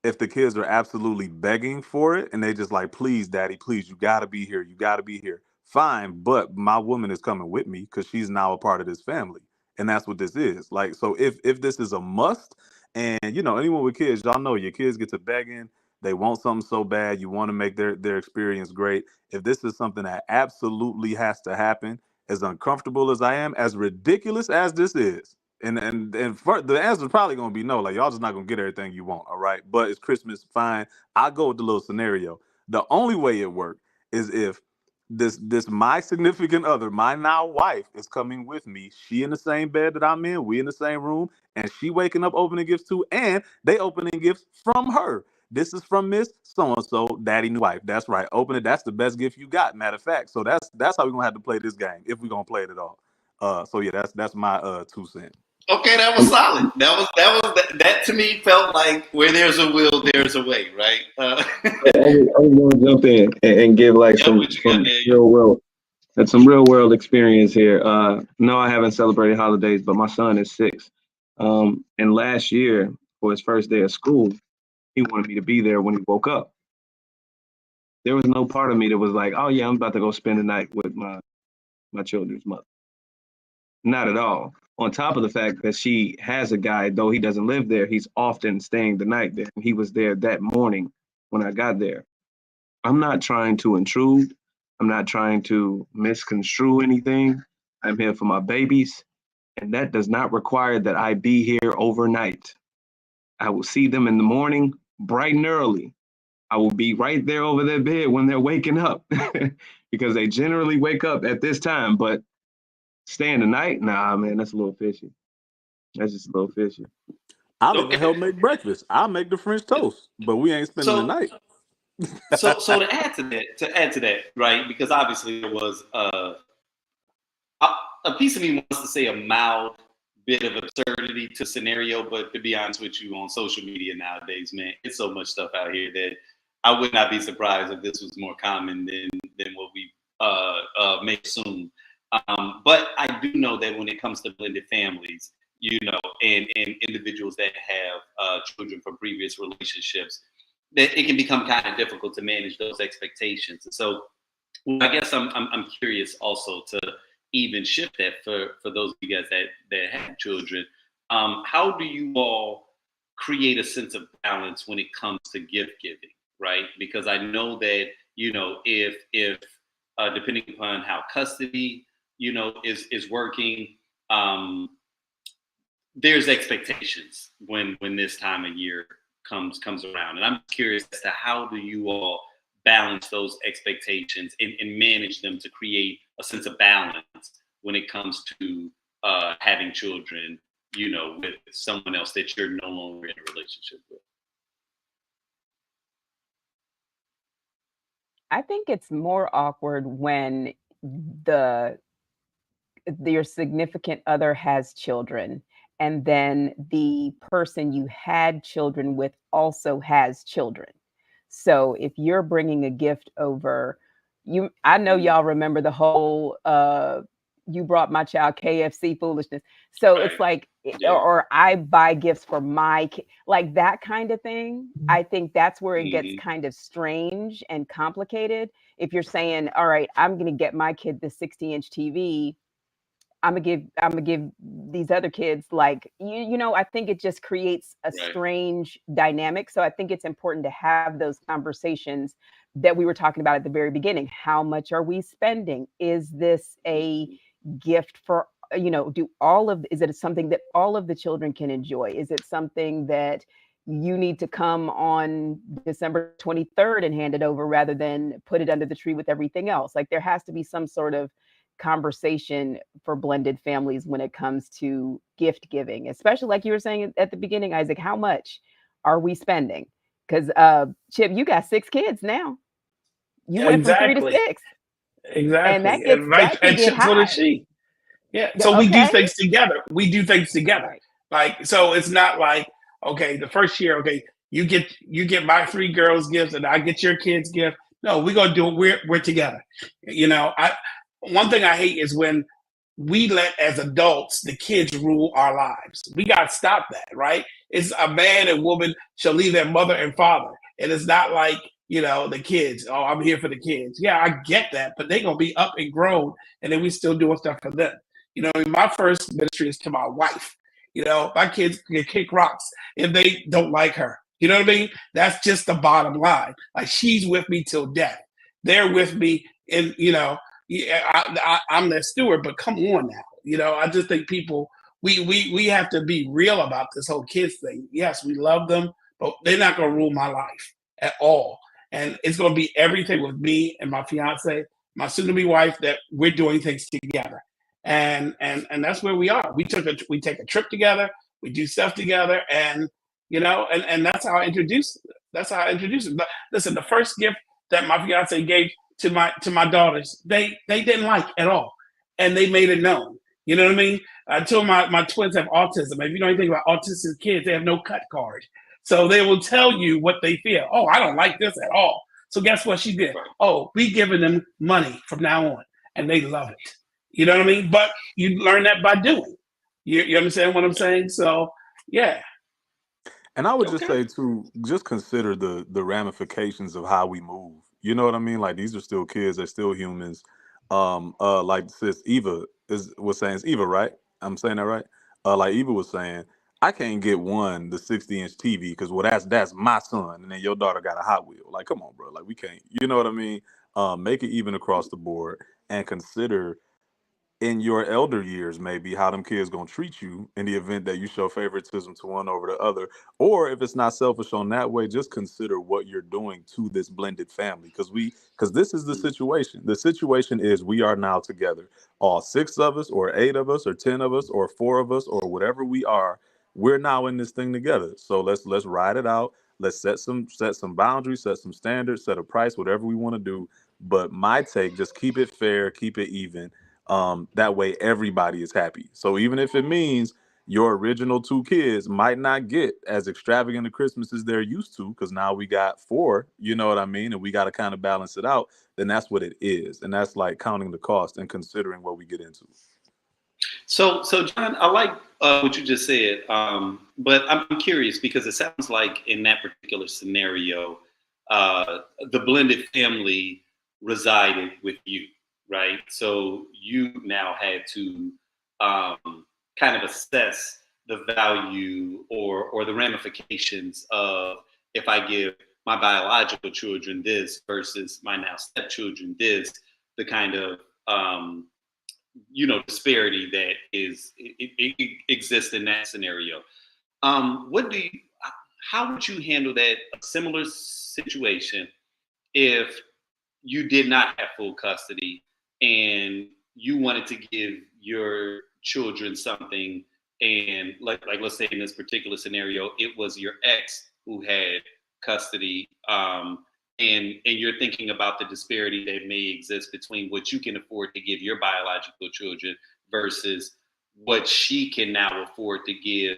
If the kids are absolutely begging for it and they just like, please, daddy, please, you gotta be here. You gotta be here. Fine, but my woman is coming with me because she's now a part of this family, and that's what this is. Like, so if this is a must, and anyone with kids, y'all know your kids get to begging. They want something so bad. You want to make their experience great. If this is something that absolutely has to happen, as uncomfortable as I am, as ridiculous as this is, and for, the answer is probably going to be no. Like, y'all just not going to get everything you want, all right? But it's Christmas, fine. I'll go with the little scenario. The only way it worked is if this my significant other, my now wife, is coming with me. She in the same bed that I'm in. We in the same room, and she waking up opening gifts too, and they opening gifts from her. This is from Miss So-and-so, daddy new wife. That's right. Open it. That's the best gift you got, matter of fact. So that's how we're gonna have to play this game if we're gonna play it at all. So yeah, that's my 2 cents. Okay, that was solid. That to me felt like where there's a will, there's a way, right? I'm going to jump in and give like some real world experience here. No, I haven't celebrated holidays, but my son is 6. And last year for his first day of school, he wanted me to be there when he woke up. There was no part of me that was like, oh yeah, I'm about to go spend the night with my children's mother. Not at all. On top of the fact that she has a guy, though he doesn't live there, he's often staying the night there. He was there that morning when I got there. I'm not trying to intrude. I'm not trying to misconstrue anything. I'm here for my babies, and that does not require that I be here overnight. I will see them in the morning, bright and early. I will be right there over their bed when they're waking up because they generally wake up at this time, but staying the night? Nah, man, that's a little fishy. That's just a little fishy. I'll even help make breakfast. I'll make the French toast, but we ain't spending the night. So to add to that, right? Because obviously there was a piece of me wants to say a mild bit of absurdity to scenario, but to be honest with you, on social media nowadays, man, it's so much stuff out here that I would not be surprised if this was more common than what we may assume. But I do know that when it comes to blended families, and individuals that have children from previous relationships, that it can become kind of difficult to manage those expectations. And so, I guess I'm curious also to even shift that for those of you guys that have children. How do you all create a sense of balance when it comes to gift giving, right? Because I know that if depending upon how custody is working, there's expectations when this time of year comes around, and I'm curious as to how do you all balance those expectations and manage them to create a sense of balance when it comes to having children, with someone else that you're no longer in a relationship with. I think it's more awkward when the your significant other has children, and then the person you had children with also has children. So if you're bringing a gift over, I know y'all remember the whole you brought my child KFC foolishness. So Right. it's like, Yeah. or I buy gifts for my kid, like that kind of thing. I think that's where it gets Mhm. kind of strange and complicated. If you're saying, all right, I'm going to get my kid the 60-inch TV, I'm gonna give these other kids, like, I think it just creates a Right. strange dynamic. So I think it's important to have those conversations that we were talking about at the very beginning. How much are we spending? Is this a gift for, is it something that all of the children can enjoy? Is it something that you need to come on December 23rd and hand it over rather than put it under the tree with everything else? Like, there has to be some sort of conversation for blended families when it comes to gift giving, especially like you were saying at the beginning, Isaac. How much are we spending? Because Chip, you got 6 kids now. You Yeah, went from 3 to exactly. 6, and Exactly. And right, that can and get so does high. she. Yeah. So we do Okay, things together. We do things together. right. Like, so it's not like, okay, the first year, okay, you get my 3 girls gifts and I get your kids gift. No, we're gonna do it. We're together. I one thing I hate is when we let, as adults, the kids rule our lives. We got to stop that, right? It's a man and woman shall leave their mother and father. And it's not like, the kids, oh, I'm here for the kids. Yeah, I get that, but they're going to be up and grown, and then we still doing stuff for them. My first ministry is to my wife. My kids can kick rocks if they don't like her. You know what I mean? That's just the bottom line. Like, she's with me till death. They're with me, and yeah, I'm their steward, but come on now. I just think people, we have to be real about this whole kids thing. Yes, we love them, but they're not going to rule my life at all. And it's going to be everything with me and my fiance, my soon-to-be wife, that we're doing things together. And that's where we are. We take a trip together, we do stuff together, and that's how I introduce. That's how I introduce it. But listen, the first gift that my fiance gave to my daughters, they didn't like at all, and they made it known. You know what I mean? I told my twins have autism. If you know anything about autistic kids, they have no cut card, so they will tell you what they feel. Oh, I don't like this at all. So guess what she did? Oh, we giving them money from now on, and they love it. You know what I mean? But you learn that by doing. You understand what I'm saying? So yeah. And I would just Okay. say too, just consider the ramifications of how we move. You know what I mean? Like, these are still kids, they're still humans. Like sis Eva was saying, it's Eva, right? I'm saying that right? Like Eva was saying, I can't get the 60-inch TV because, well, that's my son, and then your daughter got a Hot Wheel. Like, come on, bro. Like, we can't. You know what I mean? Make it even across the board, and consider in your elder years, maybe how them kids gonna treat you in the event that you show favoritism to one over the other. Or if it's not selfish on that way, just consider what you're doing to this blended family. Because this is the situation. The situation is, we are now together. All 6 of us, or 8 of us, or 10 of us, or 4 of us, or whatever we are, we're now in this thing together. So let's ride it out. Let's set some boundaries, set some standards, set a price, whatever we want to do. But my take, just keep it fair, keep it even. That way everybody is happy. So even if it means your original 2 kids might not get as extravagant a Christmas as they're used to, because now we got 4, you know what I mean? And we got to kind of balance it out. Then that's what it is. And that's like counting the cost and considering what we get into. So John, I like what you just said, but I'm curious because it sounds like in that particular scenario, the blended family resided with you, right? So you now had to kind of assess the value or the ramifications of if I give my biological children this versus my now stepchildren this, the kind of disparity that it exists in that scenario. What do you? How would you handle that a similar situation if you did not have full custody and you wanted to give your children something, and like let's say in this particular scenario, it was your ex who had custody, and you're thinking about the disparity that may exist between what you can afford to give your biological children versus what she can now afford to give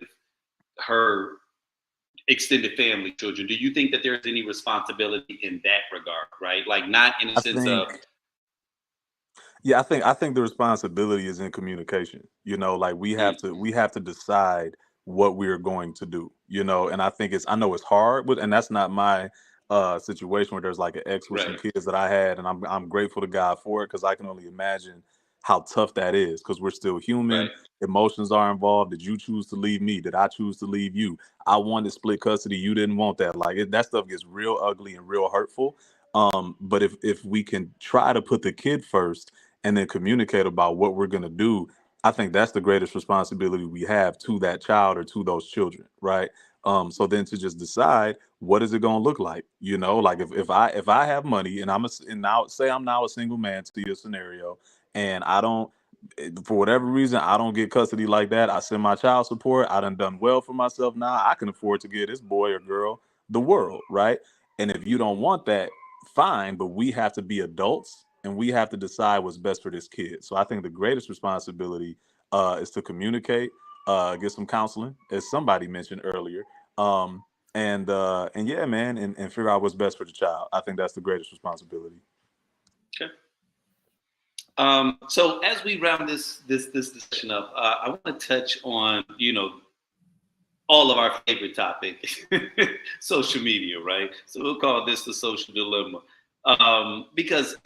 her extended family children. Do you think that there's any responsibility in that regard, right? Like not in a sense of Yeah, I think the responsibility is in communication. You know, like we have to decide what we're going to do. You know, and I think I know it's hard, but and that's not my situation where there's like an ex with some right, kids that I had, and I'm grateful to God for it, because I can only imagine how tough that is, because we're still human. right, Emotions are involved. Did you choose to leave me? Did I choose to leave you? I wanted split custody. You didn't want that. Like that stuff gets real ugly and real hurtful. But if we can try to put the kid first and then communicate about what we're going to do, I think that's the greatest responsibility we have to that child or to those children, right? So then to just decide what is it going to look like, you know, like if I have money and and now say I'm now a single man to your scenario, and I don't, for whatever reason, I don't get custody like that. I send my child support. I done well for myself. Now I can afford to give this boy or girl the world, right? And if you don't want that, fine, but we have to be adults and we have to decide what's best for this kid. So I think the greatest responsibility is to communicate, get some counseling, as somebody mentioned earlier, and yeah, man, and figure out what's best for the child. I think that's the greatest responsibility. okay. So as we round this discussion up, I want to touch on all of our favorite topic, social media, right? So we'll call this the social dilemma, because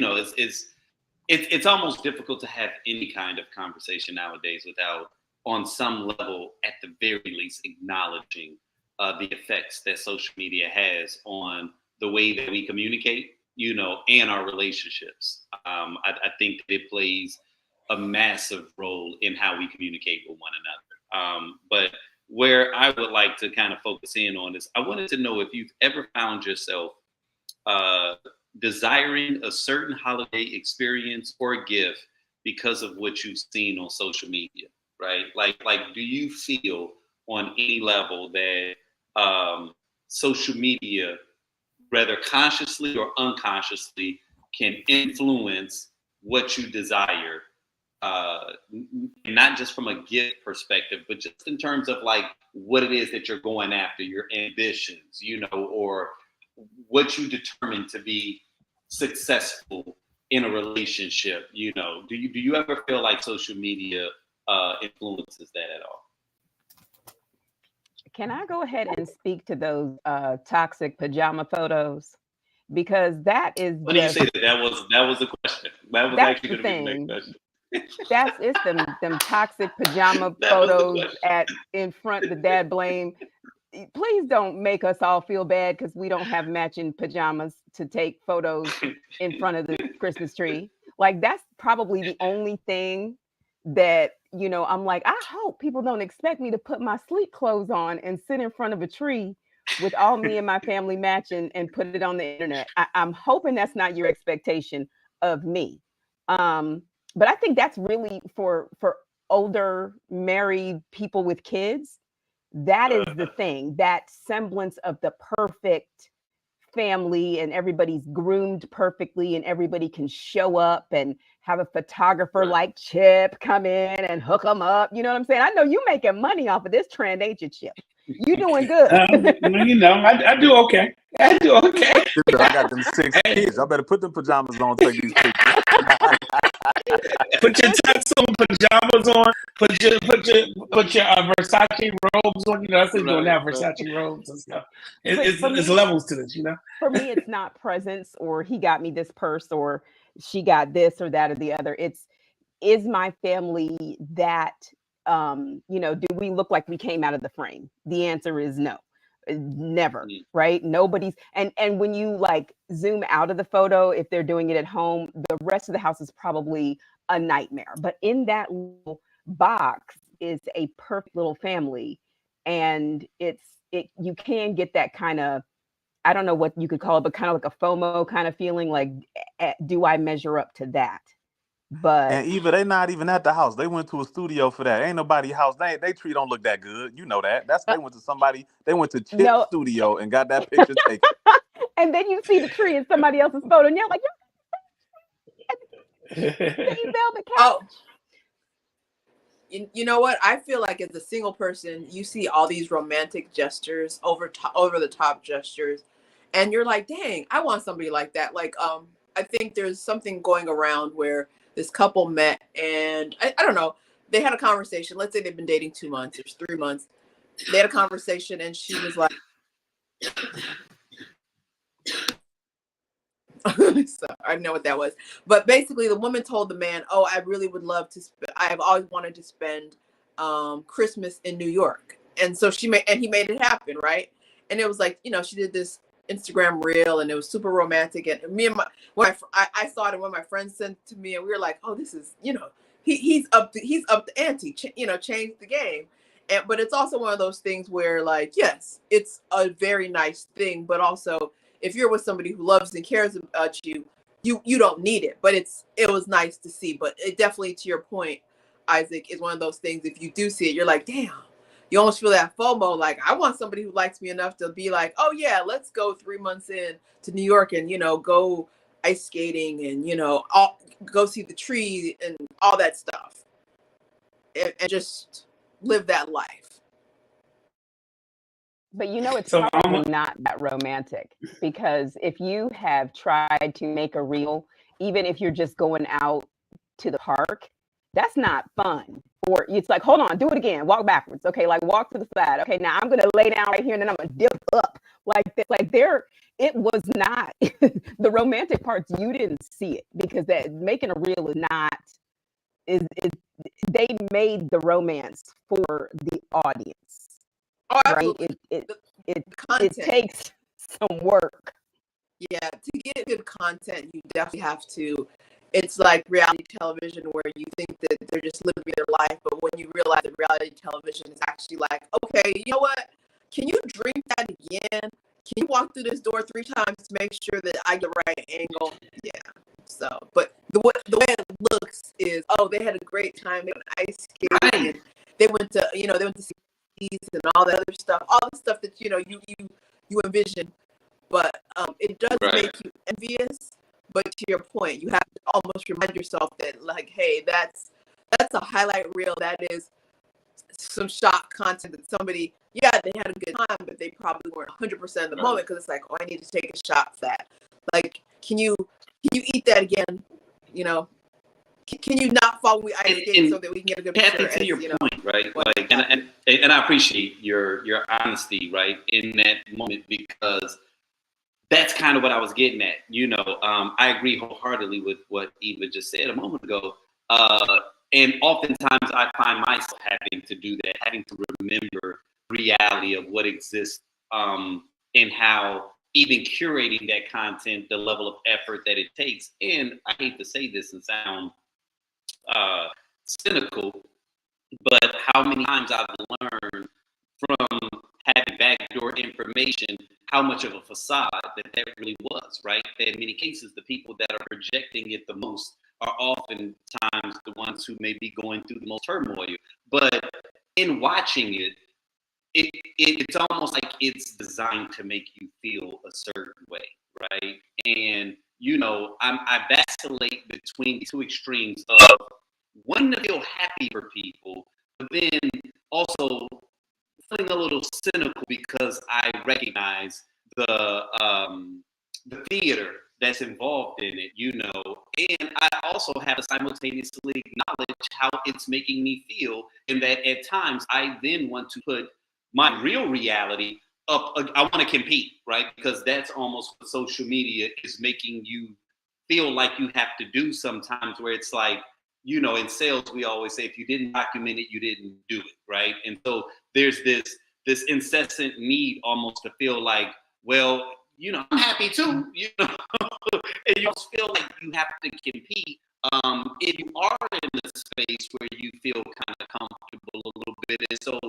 it's almost difficult to have any kind of conversation nowadays without, on some level, at the very least, acknowledging the effects that social media has on the way that we communicate, and our relationships. I think that it plays a massive role in how we communicate with one another. But where I would like to kind of focus in on is, I wanted to know if you've ever found yourself desiring a certain holiday experience or gift because of what you've seen on social media, right? Like, do you feel on any level that social media, whether consciously or unconsciously, can influence what you desire, not just from a gift perspective, but just in terms of like what it is that you're going after, your ambitions, or what you determine to be successful in a relationship? Do you ever feel like social media influences that at all? Can I go ahead and speak to those toxic pajama photos? Because that is When you just, say that was the question. That was that's actually the going to be the next thing. question. It's them toxic pajama That was the photos question. in front, the dad blame. Please don't make us all feel bad because we don't have matching pajamas to take photos in front of the Christmas tree. Like that's probably the only thing that, I'm like, I hope people don't expect me to put my sleep clothes on and sit in front of a tree with all me and my family matching and put it on the internet. I'm hoping that's not your expectation of me. But I think that's really for older married people with kids. That is the thing, that semblance of the perfect family, and everybody's groomed perfectly and everybody can show up and have a photographer like Chip come in and hook them up. You know what I'm saying? I know you making money off of this trend, ain't you, Chip? You doing good. I do okay. I do okay. I got them 6 kids. I better put them pajamas on, take these pictures. Put your tuxedo pajamas on. Put your Versace robes on. You know, that's what doing now. Versace robes and stuff. It's levels to this. You know. For me, it's not presents or he got me this purse or she got this or that or the other. Is my family that do we look like we came out of the frame? The answer is no. Never, right? Nobody's and when you like zoom out of the photo, if they're doing it at home, the rest of the house is probably a nightmare. But in that little box is a perfect little family, and you can get that kind of, I don't know what you could call it, but kind of like a FOMO kind of feeling, like, do I measure up to that? But and Eva, they not even at the house. They went to a studio for that. Ain't nobody house. They tree don't look that good. You know that. They went to somebody. They went to Chip's studio and got that picture taken. And then you see the tree in somebody else's photo, and you're like, oh, you know what? I feel like as a single person, you see all these romantic gestures, over the top gestures, and you're like, dang, I want somebody like that. Like, I think there's something going around where this couple met, and I don't know, they had a conversation. Let's say they've been dating 2 months or 3 months. They had a conversation, and she was like, so I know what that was. But basically, the woman told the man, oh, I really would love to I have always wanted to spend Christmas in New York. And so he made it happen, right? And it was like, she did this Instagram reel, and it was super romantic. And me and I saw it, and when my friends sent it to me, and we were like, oh, this is, he's up the ante, changed the game. But it's also one of those things where, like, yes, it's a very nice thing, but also if you're with somebody who loves and cares about you, you don't need it. But it was nice to see. But it definitely, to your point, Isaac, is one of those things. If you do see it, you're like, damn. You almost feel that FOMO. Like, I want somebody who likes me enough to be like, oh yeah, let's go 3 months in to New York and go ice skating and go see the tree and all that stuff, and just live that life. But it's probably not that romantic, because if you have tried to make a reel, even if you're just going out to the park, that's not fun. Or it's like, hold on, do it again, walk backwards. Okay, like walk to the side. Okay, now I'm gonna lay down right here and then I'm gonna dip up. It was not the romantic parts. You didn't see it, because that making a reel is they made the romance for the audience. Oh, right? It takes some work. Yeah, to get good content, you definitely have to. It's like reality television, where you think that they're just living their life, but when you realize that reality television is actually like, okay, you know what? Can you drink that again? Can you walk through this door 3 times to make sure that I get the right angle? Yeah. So, but the way it looks is, oh, they had a great time. They went ice skating. And they went to, they went to see and all the other stuff, all the stuff that you envision, but it does make you envious. But to your point, you have to almost remind yourself that, like, hey, that's a highlight reel. That is some shock content that somebody, they had a good time, but they probably weren't 100% in the moment, because it's like, oh, I need to take a shot for that. Like, can you eat that again? Can you not follow me ice skating so that we can get a good picture? To your point, right? Like, and I appreciate your honesty, right, in that moment, because that's kind of what I was getting at. I agree wholeheartedly with what Eva just said a moment ago. And oftentimes I find myself having to do that, having to remember reality of what exists, and how even curating that content, the level of effort that it takes. And I hate to say this and sound cynical, but how many times I've learned from having backdoor information how much of a facade that really was, right? That in many cases, the people that are projecting it the most are oftentimes the ones who may be going through the most turmoil. But in watching it, it's almost like it's designed to make you feel a certain way, right? And I vacillate between the two extremes of wanting to feel happy for people, but then also feeling a little cynical because I recognize the theater that's involved in it, and I also have to simultaneously acknowledge how it's making me feel, and that at times I then want to put my real reality up. I want to compete, right? Because that's almost what social media is making you feel like you have to do sometimes, where it's like, in sales, we always say, if you didn't document it, you didn't do it, right? And so there's this incessant need almost to feel like, well, I'm happy too, and you feel like you have to compete. If you are in a space where you feel kind of comfortable a little bit, and so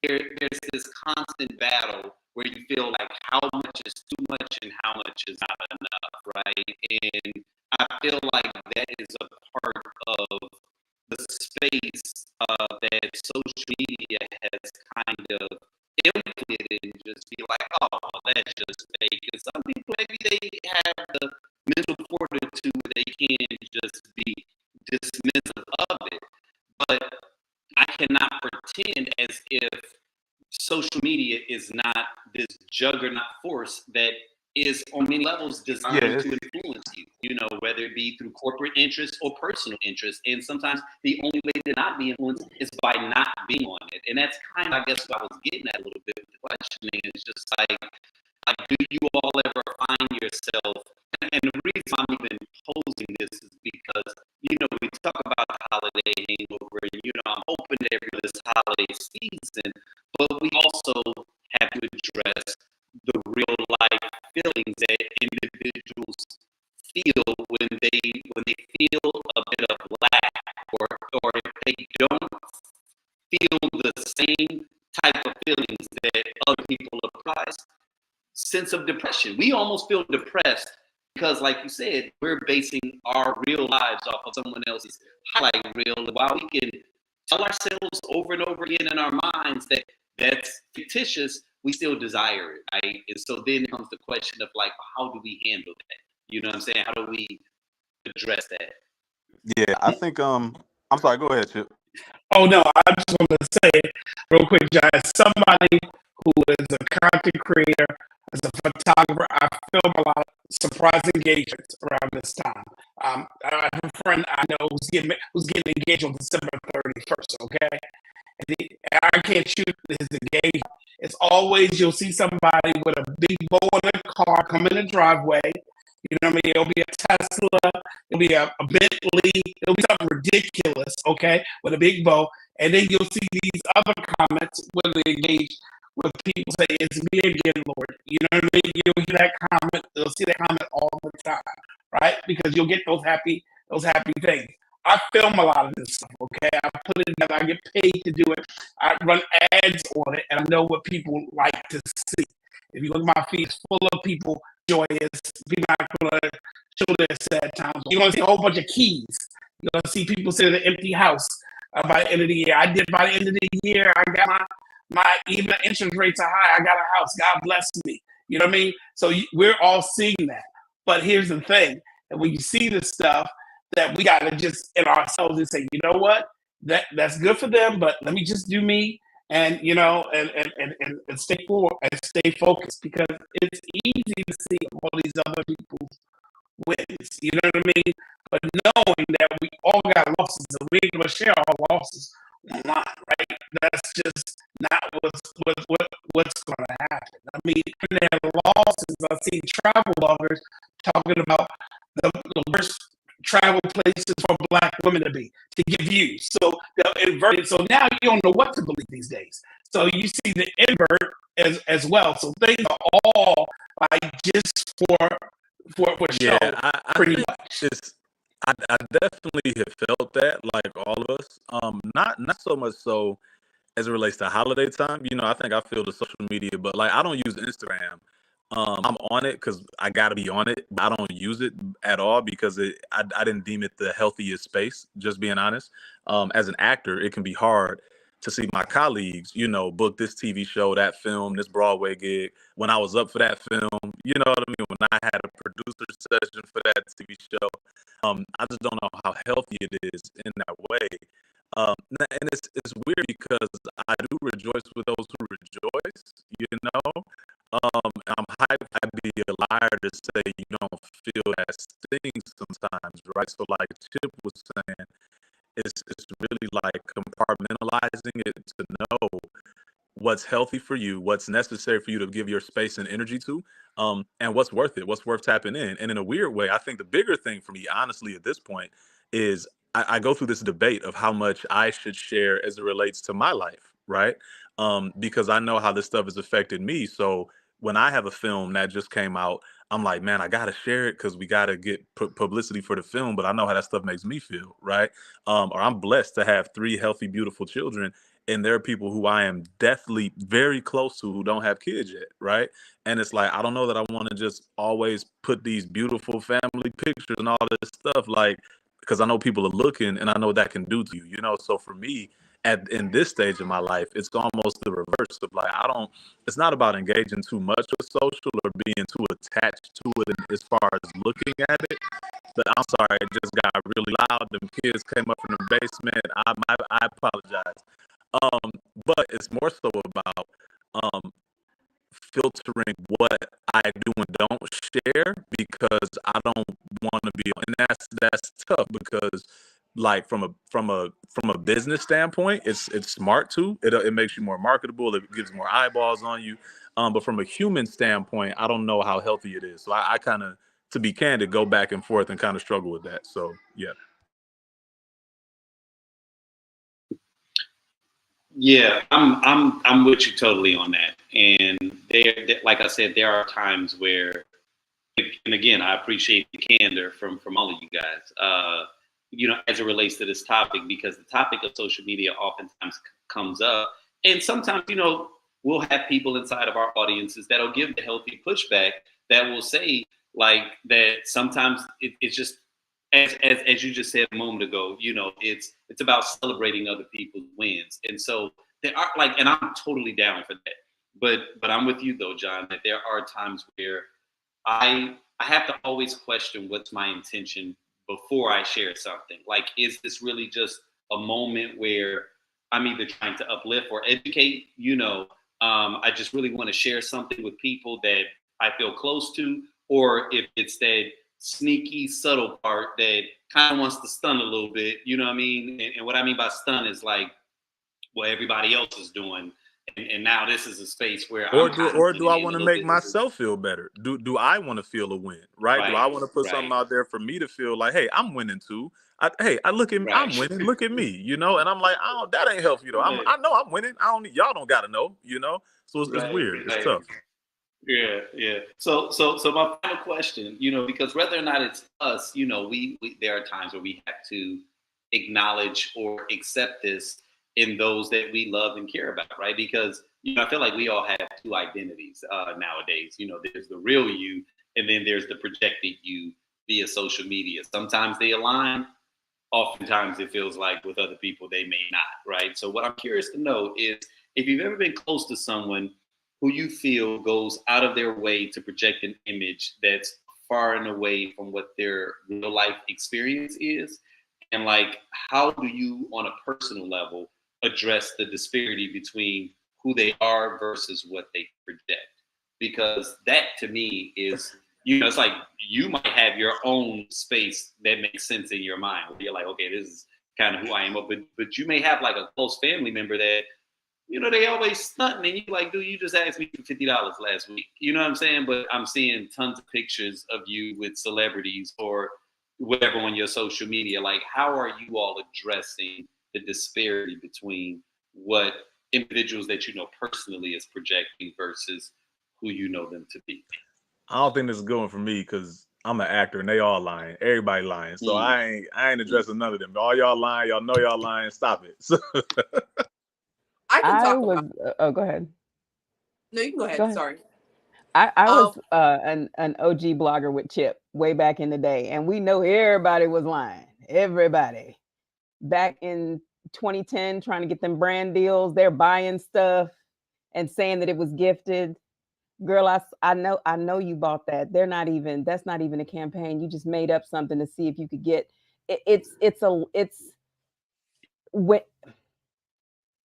there's this constant battle where you feel like how much is too much and how much is not enough, right? And I feel like that is a part of the space that social media has kind of implemented, and just be like, oh, well, that's just fake. And some people, maybe they have the mental fortitude where they can just be dismissive of it. But I cannot pretend as if social media is not this juggernaut force that is on many levels designed to influence you, whether it be through corporate interests or personal interests. And sometimes the only way to not be influenced is by not being on it. And that's kind of, I guess, what I was getting at a little bit with the questioning. It's just like, do you all ever find yourself, and the reason I'm even posing this is because, we talk about the holiday hangover, and, I'm hoping every this holiday season, but we also have to address the real life feelings that individuals feel when they feel a bit of lack, or if they don't feel the same type of feelings that other people apprise, sense of depression. We almost feel depressed because, like you said, we're basing our real lives off of someone else's highlight reel. While we can tell ourselves over and over again in our minds that that's fictitious, we still desire it, right? And so then comes the question of, like, how do we handle that? You know what I'm saying? How do we address that? Yeah, I think I'm sorry, go ahead, Chip. Oh no, I just want to say real quick, John, as somebody who is a content creator, as a photographer, I film a lot of surprise engagements around this time. I have a friend I know who's getting engaged on December 31st. Okay, and I can't shoot his engagement. It's always, you'll see somebody with a big bow in a car come in the driveway. You know what I mean? It'll be a Tesla, it'll be a Bentley, it'll be something ridiculous, okay, with a big bow. And then you'll see these other comments when they engage with people say, "It's me again, Lord." You know what I mean? You'll hear that comment, you'll see that comment all the time, right? Because you'll get those happy things. I film a lot of this stuff, okay? I put it together, I get paid to do it. I run ads on it, and I know what people like to see. If you look at my feed, it's full of people joyous. People not going to show their sad times. You're going to see a whole bunch of keys. You're going to see people sitting in an empty house by the end of the year. I did by the end of the year. I got my even interest rates are high. I got a house. God bless me. You know what I mean? So we're all seeing that. But here's the thing. And when you see this stuff, that we got to just in ourselves and say, you know what? That's good for them, but let me just do me. And and stay forward and stay focused, because it's easy to see all these other people's wins. You know what I mean? But knowing that we all got losses and we ain't gonna share our losses online, right? That's just not what's gonna happen. I mean, when there are losses, I've seen travel bloggers talking about the worst travel places for Black women to get views. So they'll invert it. So now you don't know what to believe these days. So you see the invert as well. So things are all like just for show, pretty much. I definitely have felt that, like all of us. Not so much so as it relates to holiday time. I think I feel the social media, but like I don't use Instagram. I'm on it because I got to be on it, but I don't use it at all because I didn't deem it the healthiest space, just being honest. As an actor, it can be hard to see my colleagues, book this TV show, that film, this Broadway gig. When I was up for that film, you know what I mean? When I had a producer session for that TV show, I just don't know how healthy it is in that way. And it's weird because I do rejoice with those who rejoice. I'm hyped. I'd be a liar to say you don't feel that sting sometimes, right? So like Chip was saying, it's really like compartmentalizing it to know what's healthy for you, what's necessary for you to give your space and energy to, and what's worth it, what's worth tapping in. And in a weird way, I think the bigger thing for me, honestly, at this point, is I go through this debate of how much I should share as it relates to my life, right? Because I know how this stuff has affected me. So when I have a film that just came out, I'm like, man, I gotta share it because we gotta get publicity for the film. But I know how that stuff makes me feel, right? Or I'm blessed to have 3 healthy, beautiful children, and there are people who I am deathly very close to who don't have kids yet, right? And it's like I don't know that I want to just always put these beautiful family pictures and all this stuff, like, because I know people are looking, and I know what that can do to you. So for me, in this stage of my life, it's almost the reverse of like It's not about engaging too much with social or being too attached to it, as far as looking at it. But I'm sorry, it just got really loud. Them kids came up from the basement. I apologize. But it's more so about filtering what I do and don't share, because I don't want to be, and that's tough because like from a business standpoint, it's smart too. It makes you more marketable. It gives more eyeballs on you. But from a human standpoint, I don't know how healthy it is. So I kind of, to be candid, go back and forth and kind of struggle with that. So yeah. Yeah, I'm with you totally on that. And like I said, there are times where, and again, I appreciate the candor from all of you guys. As it relates to this topic, because the topic of social media oftentimes comes up, and sometimes we'll have people inside of our audiences that'll give the healthy pushback that will say like that. Sometimes it's just as you just said a moment ago, it's about celebrating other people's wins. And so there are and I'm totally down for that. But I'm with you though, John, that there are times where I have to always question what's my intention before I share something. Like, is this really just a moment where I'm either trying to uplift or educate? I just really want to share something with people that I feel close to, or if it's that sneaky, subtle part that kind of wants to stun a little bit. You know what I mean? And what I mean by stun is like what everybody else is doing. And now this is a space where Or do I want to make myself feel better? Do I want to feel a win? Right? Do I want to put something out there for me to feel like, hey, I'm winning too. I look at I'm winning. Look at me, and I'm like, that ain't healthy though. I know I'm winning. Y'all don't gotta know, So it's weird. It's tough. Yeah. So my final question, because whether or not it's us, we there are times where we have to acknowledge or accept this in those that we love and care about, right? Because I feel like we all have 2 identities nowadays. There's the real you, and then there's the projected you via social media. Sometimes they align. Oftentimes it feels like with other people they may not, right? So what I'm curious to know is if you've ever been close to someone who you feel goes out of their way to project an image that's far and away from what their real life experience is, and like, how do you on a personal level address the disparity between who they are versus what they project? Because that to me is, it's like you might have your own space that makes sense in your mind where you're like, okay, this is kind of who I am. But you may have like a close family member that, they always stunting, and you like, dude, you just asked me for $50 last week. You know what I'm saying? But I'm seeing tons of pictures of you with celebrities or whatever on your social media. Like, how are you all addressing the disparity between what individuals that personally is projecting versus who you know them to be? I don't think this is going for me because I'm an actor and they all lying. Everybody lying. So I ain't addressing none of them. All y'all lying. Y'all know y'all lying. Stop it. So I can talk about. Oh, go ahead. No, you can go ahead. Sorry. I was an OG blogger with Chip way back in the day, and we know everybody was lying. Everybody. Back in 2010 trying to get them brand deals. They're buying stuff and saying that it was gifted. Girl, I know you bought that. That's not even a campaign. You just made up something to see if you could get it. It's when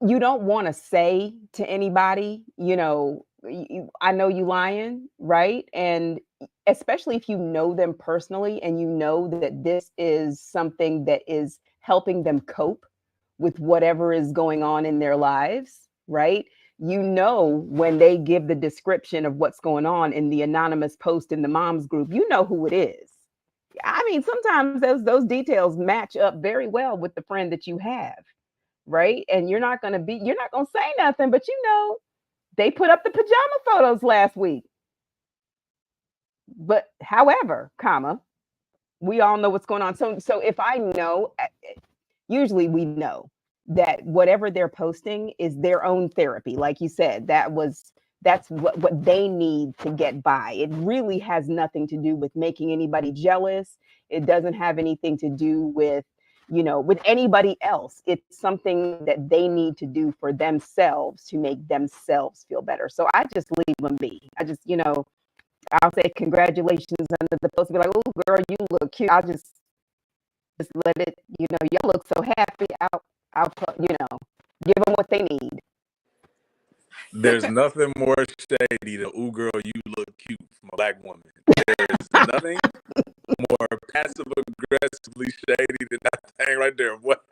you don't want to say to anybody, I know you lying, right? And especially if you know them personally and you know that this is something that is helping them cope with whatever is going on in their lives, right? When they give the description of what's going on in the anonymous post in the moms group, you know who it is. I mean, sometimes those details match up very well with the friend that you have, right? And you're not going to say nothing, but they put up the pajama photos last week. But however, we all know what's going on. So if I know, usually we know that whatever they're posting is their own therapy. Like you said, that's what they need to get by. It really has nothing to do with making anybody jealous. It doesn't have anything to do with anybody else. It's something that they need to do for themselves to make themselves feel better. So I just leave them be. I'll say congratulations under the post. Be like, oh girl, you look cute. I'll just let it. Y'all look so happy. I'll give them what they need. There's nothing more shady than, ooh, girl, you look cute from a Black woman. There's nothing more passive aggressively shady than that thing right there. What?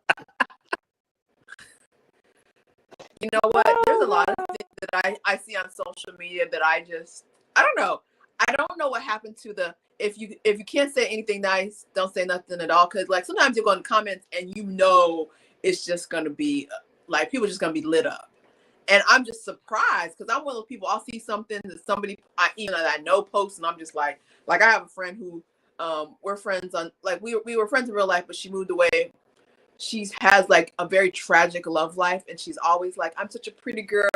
You know what? There's a lot of things that I see on social media that I don't know. I don't know what happened to if you can't say anything nice, don't say nothing at all. Because like sometimes you go in comments and it's just gonna be like people are just gonna be lit up. And I'm just surprised because I'm one of those people. I'll see something that somebody that I know posts, and I'm just like I have a friend who we're friends on, like we were friends in real life, but she moved away. She has like a very tragic love life, and she's always like, I'm such a pretty girl.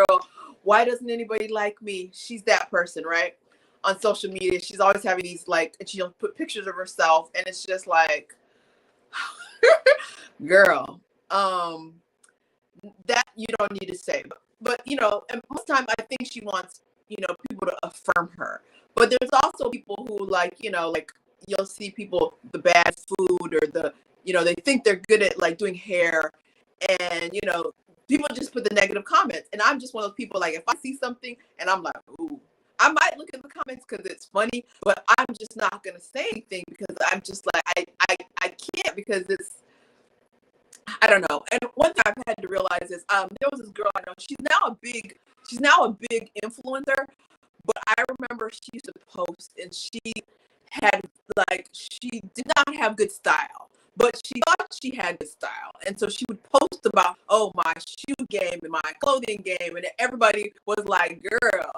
Why doesn't anybody like me? She's that person, right? On social media, she's always having these and she'll put pictures of herself, and it's just like, girl, that you don't need to say. But and most time I think she wants people to affirm her. But there's also people who like you'll see people the bad food or they think they're good at like doing hair, and people just put the negative comments. And I'm just one of those people, like if I see something and I'm like, ooh, I might look in the comments because it's funny, but I'm just not gonna say anything because I'm just like I can't, because I don't know. And one thing I've had to realize is there was this girl I know. She's now a big influencer, but I remember she used to post and she did not have good style, but she thought she had good style. And so she would post about, oh, my shoe game and my clothing game. And everybody was like, girl,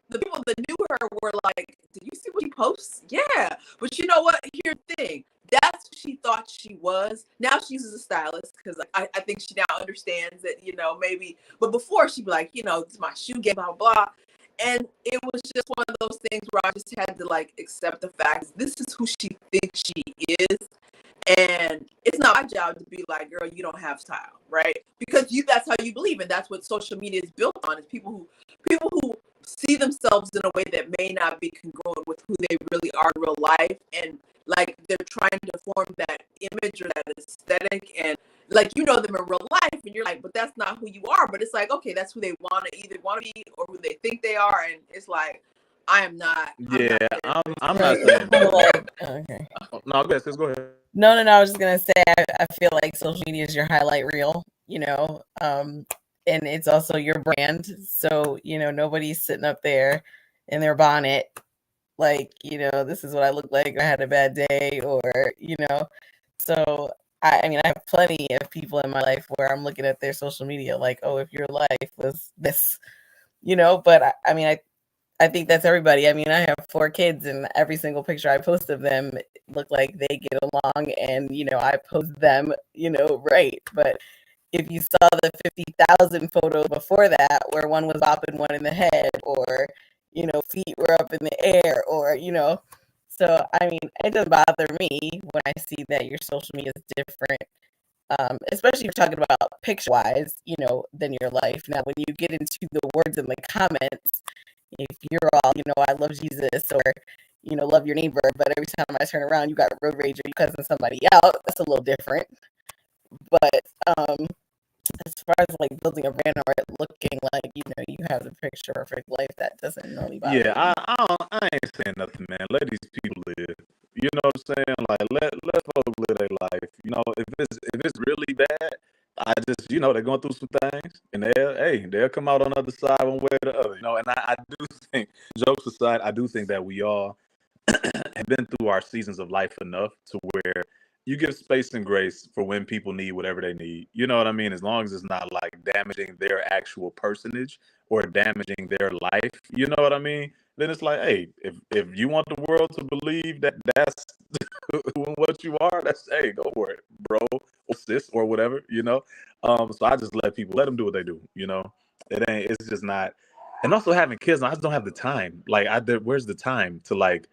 the people that knew her were like, did you see what she posts? Yeah. But you know what? Here's the thing. That's what she thought she was. Now she uses a stylist because I think she now understands that, maybe. But before she'd be like, this is my shoe game, blah, blah, blah. And it was just one of those things where I just had to like accept the fact this is who she thinks she is. And it's not my job to be like, girl, you don't have style, right? Because that's how you believe, and that's what social media is built on, is people who see themselves in a way that may not be congruent with who they really are in real life, and like they're trying to form that image or that aesthetic, and like them in real life, and you're like, but that's not who you are. But it's like, okay, that's who they either want to be or who they think they are, and it's like, I am not. Yeah, I'm not saying that. Okay. No, go ahead. No. I was just gonna say, I feel like social media is your highlight reel, and it's also your brand. So nobody's sitting up there in their bonnet, like this is what I look like. I had a bad day, or So I mean, I have plenty of people in my life where I'm looking at their social media, like, oh, if your life was this, But I think that's everybody. I mean, I have 4 kids, and every single picture I post of them look like they get along, and I post them, right. But if you saw the 50,000 photos before that, where one was bopping one in the head, or feet were up in the air, or so I mean, it doesn't bother me when I see that your social media is different especially if you're talking about picture wise, than your life. Now, when you get into the words in the comments, if you're all, I love Jesus or, love your neighbor, but every time I turn around, you got road rage or you cussing somebody out, that's a little different. But as far as like building a brand or it looking like, you have the picture perfect life, that doesn't really bother Yeah, me. I ain't saying nothing, man. Let these people live. You know what I'm saying? Like let folks live their life. If it's really bad, I just they're going through some things, and they'll come out on the other side one way or the other. And I do think, jokes aside, I do think that we all have been through our seasons of life enough to where you give space and grace for when people need whatever they need. You know what I mean? As long as it's not like damaging their actual personage or damaging their life. You know what I mean? Then it's like, hey, if you want the world to believe that that's what you are, that's hey, go for it, bro or sis or whatever. So I just let them do what they do. It's just not. And also having kids, I just don't have the time. Like, where's the time to like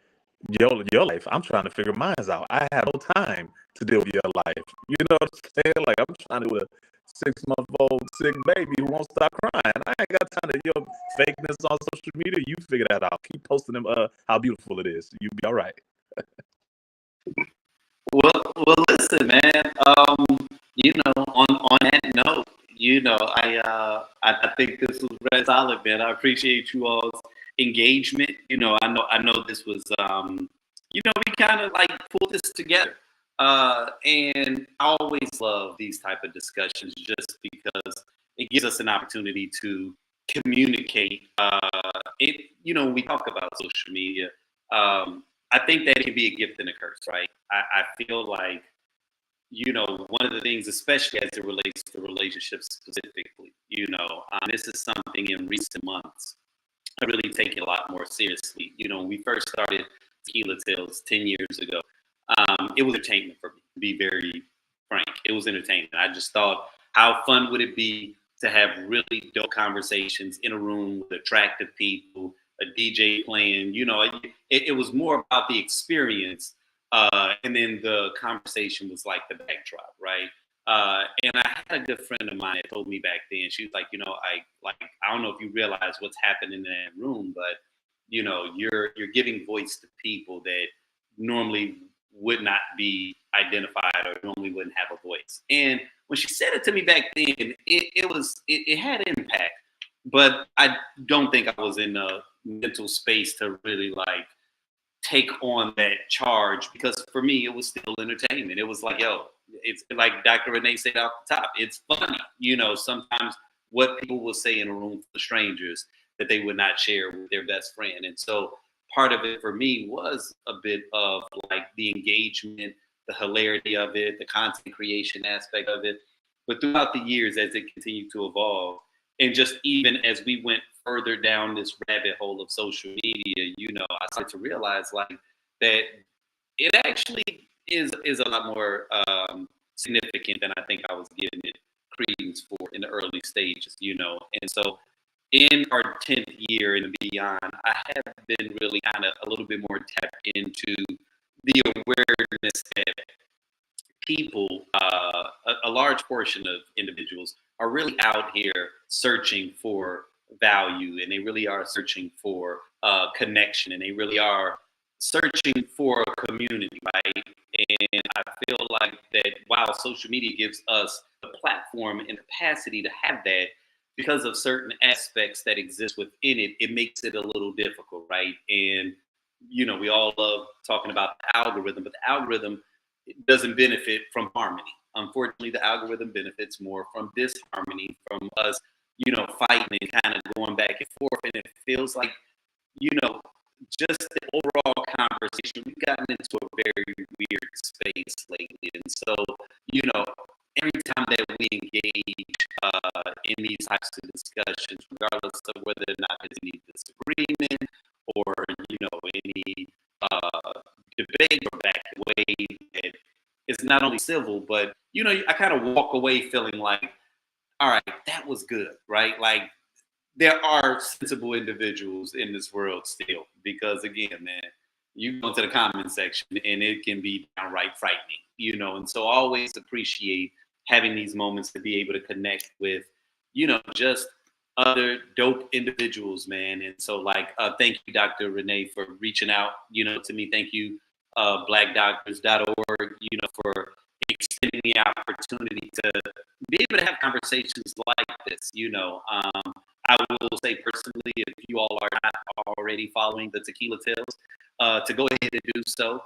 your life? I'm trying to figure mine out. I have no time to deal with your life. You know what I'm saying? Like, I'm trying to do a 6-month-old sick baby who won't stop crying. I ain't got time to your fakeness on social media. You figure that out. Keep posting them how beautiful it is. You'll be all right. Well, listen, man. On that note, I think this was very solid, man. I appreciate you all's engagement. I know this was, we kind of like pulled this together. And I always love these type of discussions just because it gives us an opportunity to communicate. When we talk about social media, I think that it can be a gift and a curse, right? I feel like, one of the things, especially as it relates to relationships specifically, this is something in recent months I really take it a lot more seriously. When we first started Tequila Tales 10 years ago, it was entertainment for me, to be very frank. It was entertainment. I just thought, how fun would it be to have really dope conversations in a room with attractive people, a DJ playing? It was more about the experience, and then the conversation was like the backdrop, right? And I had a good friend of mine that told me back then. She was like, I don't know if you realize what's happening in that room, but you're giving voice to people that normally would not be identified or normally wouldn't have a voice. And when she said it to me back then, it had impact, but I don't think I was in a mental space to really like take on that charge, because for me it was still entertainment. It was like, yo, it's like Dr. Renee said off the top, it's funny. Sometimes what people will say in a room full of strangers that they would not share with their best friend. And so part of it for me was a bit of like the engagement, the hilarity of it, the content creation aspect of it. But throughout the years, as it continued to evolve, and just even as we went further down this rabbit hole of social media, I started to realize like that it actually is a lot more significant than I think I was giving it credence for in the early stages. And so in our 10th year and beyond, I have been really kind of a little bit more tapped into the awareness that people, a large portion of individuals, are really out here searching for value, and they really are searching for connection, and they really are searching for a community, right? And I feel like that while social media gives us the platform and capacity to have that, because of certain aspects that exist within it, it makes it a little difficult, right? And we all love talking about the algorithm, but the algorithm doesn't benefit from harmony. Unfortunately, the algorithm benefits more from disharmony, from us, fighting and kind of going back and forth. And it feels like, just the overall conversation, we've gotten into a very weird space lately. And so, every time that we engage in these types of discussions, regardless of whether or not there's any disagreement or, any debate or back way that is not only civil, but, I kind of walk away feeling like, all right, that was good, right? Like, there are sensible individuals in this world still, because again, man, you go into the comment section and it can be downright frightening, and so I always appreciate having these moments to be able to connect with, you know, just other dope individuals, man. And so, like, thank you, Dr. Renee, for reaching out, you know, to me. Thank you, blackdoctors.org, you know, for extending the opportunity to be able to have conversations like this. You know, I will say personally, if you all are not already following the Tequila Tales, to go ahead and do so.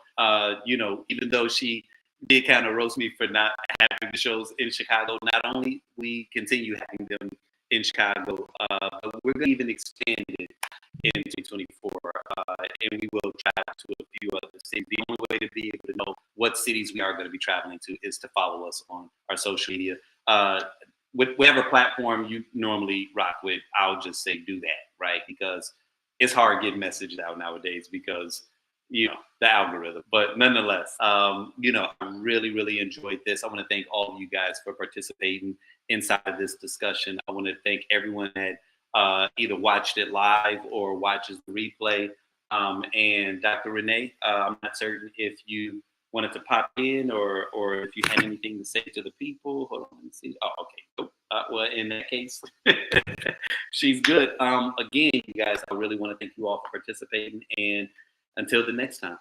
You know, even though she did kind of roast me for not having the shows in Chicago, not only we continue having them in Chicago, but we're going to even expand it in 2024, and we will travel to a few other cities. The only way to be able to know what cities we are going to be traveling to is to follow us on our social media. With whatever platform you normally rock with, I'll just say do that, right? Because it's hard getting messages out nowadays because, you know, the algorithm. But nonetheless, you know, I really, really enjoyed this. I want to thank all of you guys for participating inside of this discussion. I want to thank everyone that either watched it live or watches the replay. And Dr. Renee, I'm not certain if you wanted to pop in or if you had anything to say to the people. Hold on, let me see. Oh, okay. Cool. Well, in that case, she's good. Again, you guys, I really want to thank you all for participating. And until the next time.